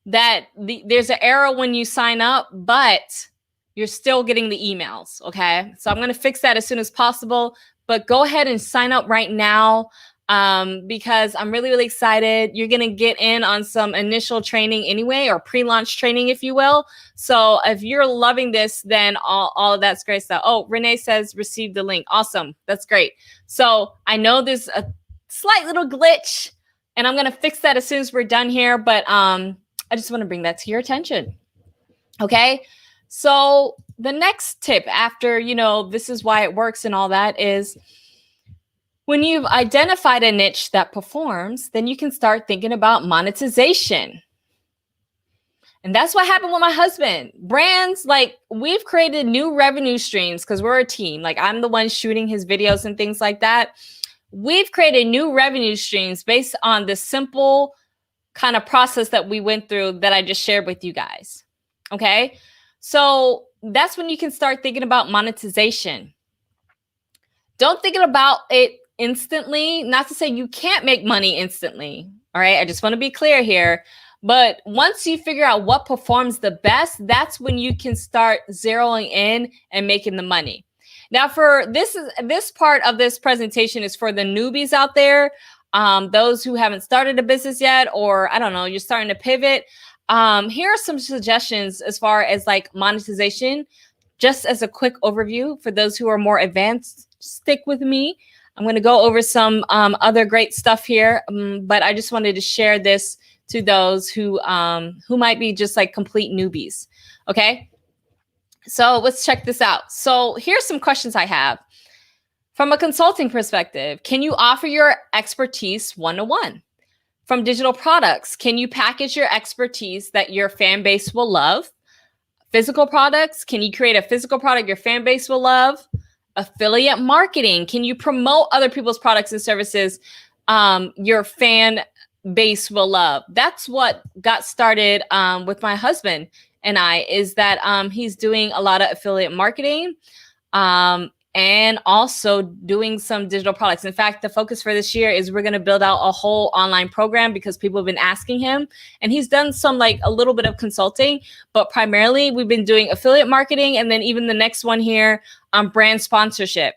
There's an error when you sign up, but you're still getting the emails, okay? So I'm going to fix that as soon as possible, but go ahead and sign up right now. Because I'm really, really excited. You're going to get in on some initial training anyway, or pre-launch training, if you will. So if you're loving this, then all of that's great stuff. Oh, Renee says, receive the link. Awesome. That's great. So I know there's a slight little glitch, and I'm going to fix that as soon as we're done here. But I just want to bring that to your attention. Okay. So the next tip after, this is why it works and all that is, when you've identified a niche that performs, then you can start thinking about monetization. And that's what happened with my husband. Brands, we've created new revenue streams because we're a team. I'm the one shooting his videos and things like that. We've created new revenue streams based on the simple kind of process that we went through that I just shared with you guys. Okay? So that's when you can start thinking about monetization. Don't think about it instantly. Not to say you can't make money instantly. All right. I just want to be clear here. But once you figure out what performs the best, that's when you can start zeroing in and making the money. Now, for this part of this presentation is for the newbies out there, those who haven't started a business yet, or I don't know, you're starting to pivot. Here are some suggestions as far as monetization, just as a quick overview for those who are more advanced. Stick with me. I'm going to go over some other great stuff here, but I just wanted to share this to those who might be just complete newbies. Okay, so let's check this out. So here's some questions I have. From a consulting perspective, can you offer your expertise one-to-one? From digital products, can you package your expertise that your fan base will love? Physical products, can you create a physical product your fan base will love? Affiliate marketing, can you promote other people's products and services your fan base will love? That's what got started with my husband and I, is that he's doing a lot of affiliate marketing and also doing some digital products. In fact, the focus for this year is we're going to build out a whole online program because people have been asking him, and he's done some a little bit of consulting, but primarily we've been doing affiliate marketing. And then even the next one here, brand sponsorship.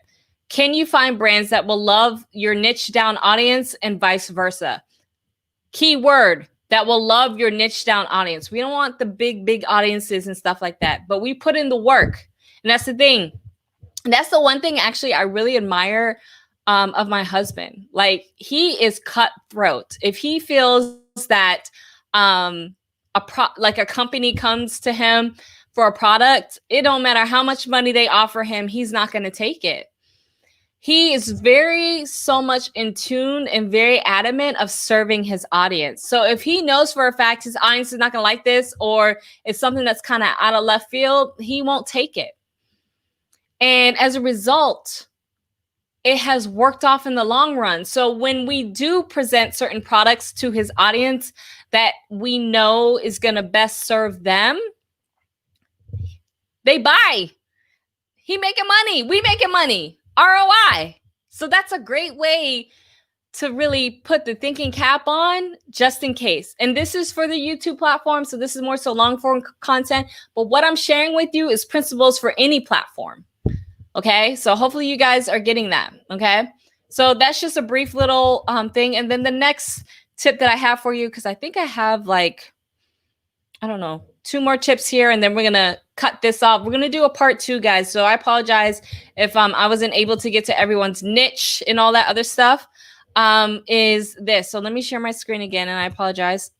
Can you find brands that will love your niche down audience and vice versa? Keyword, that will love your niche down audience. We don't want the big audiences and stuff like that, but we put in the work. And that's the thing. And that's the one thing actually I really admire of my husband. Like, he is cutthroat. If he feels that like a company comes to him for a product, it don't matter how much money they offer him, he's not going to take it. He is very so much in tune and very adamant of serving his audience. So if he knows for a fact his audience is not going to like this, or it's something that's kind of out of left field, he won't take it. And as a result, it has worked off in the long run. So when we do present certain products to his audience that we know is going to best serve them, they buy. He making money. We making money. ROI. So that's a great way to really put the thinking cap on, just in case. And this is for the YouTube platform, so this is more so long form content. But what I'm sharing with you is principles for any platform. Okay, so hopefully you guys are getting that. Okay, so that's just a brief little thing. And then the next tip that I have for you, because I think I have like, I don't know, 2 more tips here, and then we're gonna cut this off. We're gonna do a part 2, guys. So I apologize if I wasn't able to get to everyone's niche and all that other stuff. Is this? So let me share my screen again, and I apologize.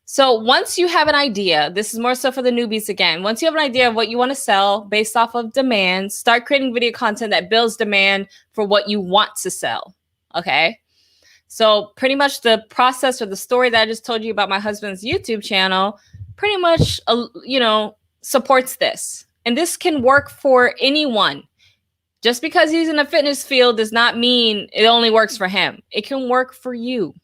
So once you have an idea, this is more so for the newbies again. Once you have an idea of what you want to sell based off of demand, start creating video content that builds demand for what you want to sell. Okay. So pretty much the process or the story that I just told you about my husband's YouTube channel pretty much, supports this. And this can work for anyone. Just because he's in a fitness field does not mean it only works for him. It can work for you,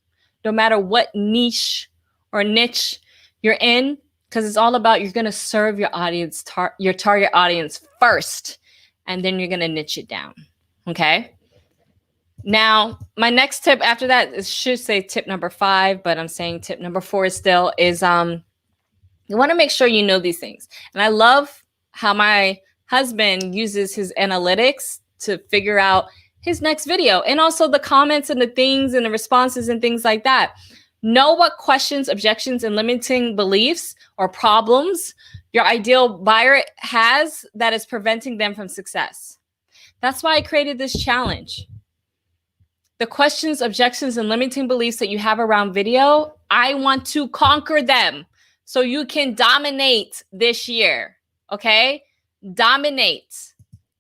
no matter what niche or niche you're in, because it's all about, you're going to serve your audience, your target audience first, and then you're going to niche it down. Okay. Now, my next tip after that should say tip number 5, but I'm saying tip number 4 still is, you want to make sure you know these things. And I love how my husband uses his analytics to figure out his next video, and also the comments and the things and the responses and things like that. Know what questions, objections, and limiting beliefs or problems your ideal buyer has that is preventing them from success. That's why I created this challenge. The questions, objections, and limiting beliefs that you have around video, I want to conquer them so you can dominate this year. Okay? Dominate.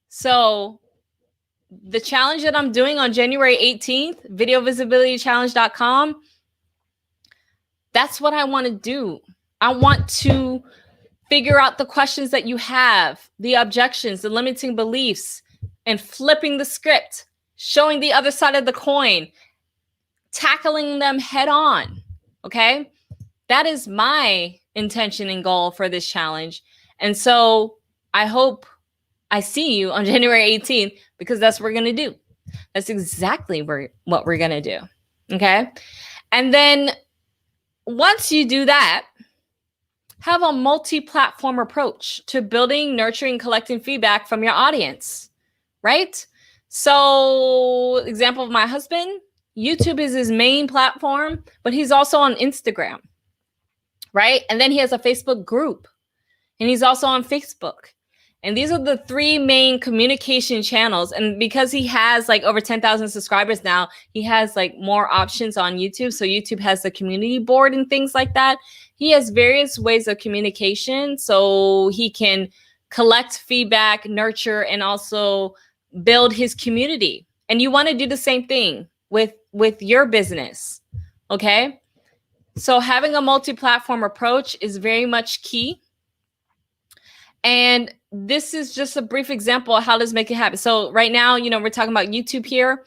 So the challenge that I'm doing on January 18th, videovisibilitychallenge.com, that's what I want to do. I want to figure out the questions that you have, the objections, the limiting beliefs, and flipping the script, showing the other side of the coin, tackling them head on. Okay? That is my intention and goal for this challenge. And so I hope I see you on January 18th, because that's what we're going to do. That's exactly what we're going to do. Okay? And then once you do that, have a multi-platform approach to building, nurturing, collecting feedback from your audience, right? So, example of my husband, YouTube is his main platform, but he's also on Instagram, right? And then he has a Facebook group, and he's also on Facebook. And these are the 3 main communication channels. And because he has like over 10,000 subscribers now, he has like more options on YouTube. So YouTube has the community board and things like that. He has various ways of communication so he can collect feedback, nurture, and also build his community. And you want to do the same thing with your business. Okay. So having a multi-platform approach is very much key. And this is just a brief example of how to make it happen. So right now, we're talking about YouTube here,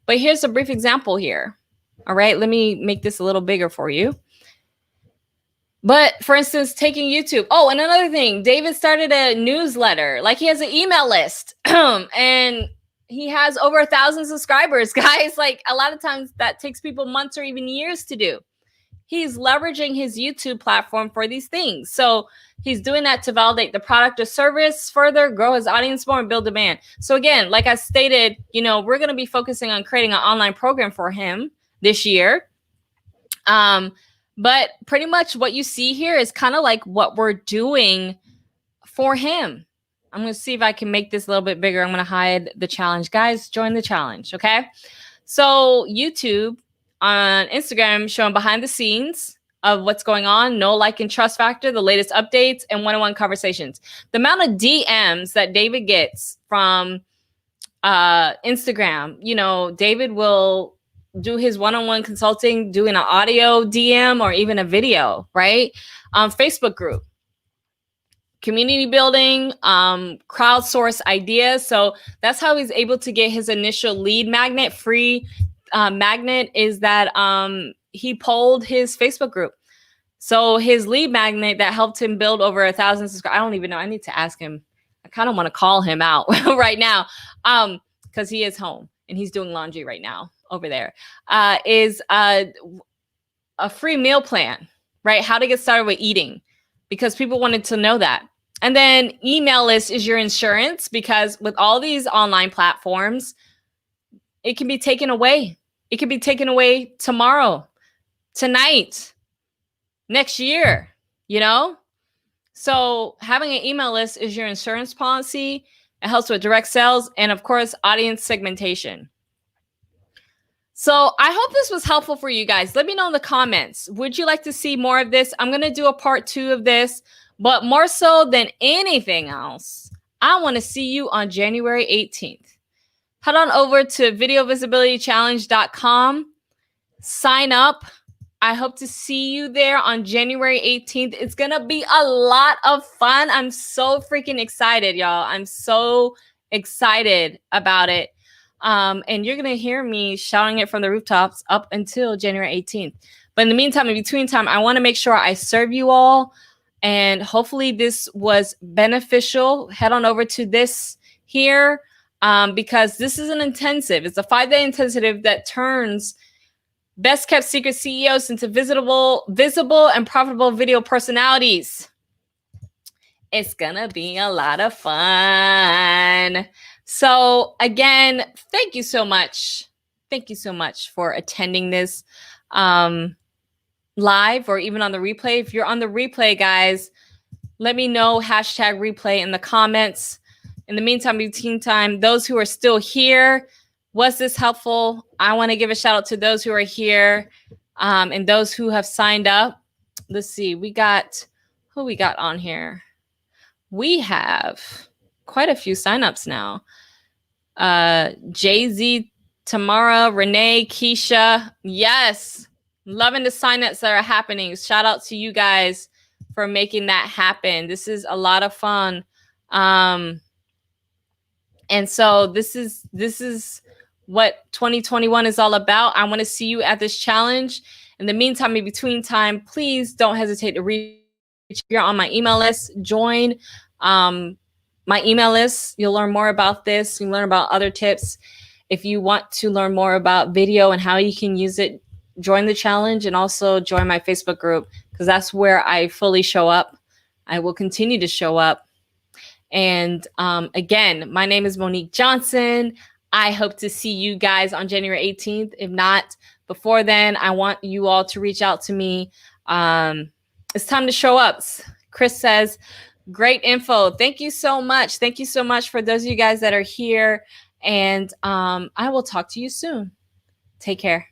but here's a brief example here. All right, let me make this a little bigger for you. But for instance, taking YouTube. Oh, and another thing, David started a newsletter. Like, he has an email list and he has over 1,000 subscribers, guys. Like, a lot of times that takes people months or even years to do. he's leveraging his YouTube platform for these things. So he's doing that to validate the product or service further, grow his audience more, and build demand. So again, like I stated, we're going to be focusing on creating an online program for him this year. But pretty much what you see here is kind of like what we're doing for him. I'm going to see if I can make this a little bit bigger. I'm going to hide the challenge. Guys, join the challenge, okay? So YouTube on Instagram showing behind the scenes of what's going on, no like and trust factor, the latest updates, and one-on-one conversations. The amount of DMs that David gets from Instagram, David will do his one-on-one consulting, doing an audio DM or even a video, right? Facebook group, community building, crowdsource ideas. So that's how he's able to get his initial lead magnet. Free magnet is that he polled his Facebook group. So his lead magnet that helped him build over 1,000 subscribers. I don't even know. I need to ask him. I kind of want to call him out right now because he is home and he's doing laundry right now over there. Is a free meal plan, right? How to get started with eating, because people wanted to know that. And then email list is your insurance, because with all these online platforms, it can be taken away. It can be taken away tomorrow, tonight, next year, So having an email list is your insurance policy. It helps with direct sales and, of course, audience segmentation. So I hope this was helpful for you guys. Let me know in the comments. Would you like to see more of this? I'm going to do a part 2 of this, but more so than anything else, I want to see you on January 18th. Head on over to videovisibilitychallenge.com. Sign up. I hope to see you there on January 18th. It's going to be a lot of fun. I'm so freaking excited, y'all. I'm so excited about it. And you're going to hear me shouting it from the rooftops up until January 18th. But in the meantime, in between time, I want to make sure I serve you all. And hopefully this was beneficial. Head on over to this here because this is an intensive. It's a 5-day intensive that turns best kept secret CEOs into visible and profitable video personalities. It's going to be a lot of fun. So again, thank you so much. Thank you so much for attending this live or even on the replay. If you're on the replay, guys, let me know #replay in the comments. In the meantime, between time, those who are still here, was this helpful? I want to give a shout out to those who are here and those who have signed up. Let's see. Who we got on here? We have quite a few signups now. Jay-Z, Tamara, Renee, Keisha. Yes. Loving the signups that are happening. Shout out to you guys for making that happen. This is a lot of fun. And so this is what 2021 is all about. I want to see you at this challenge. In the meantime, in between time, please don't hesitate to reach. If you're on my email list, join my email list. You'll learn more about this. You'll learn about other tips. If you want to learn more about video and how you can use it, join the challenge and also join my Facebook group, because that's where I fully show up. I will continue to show up. And again, my name is Monique Johnson. I hope to see you guys on January 18th. If not before then, I want you all to reach out to me. It's time to show up. Chris says, great info. Thank you so much. Thank you so much for those of you guys that are here. And I will talk to you soon. Take care.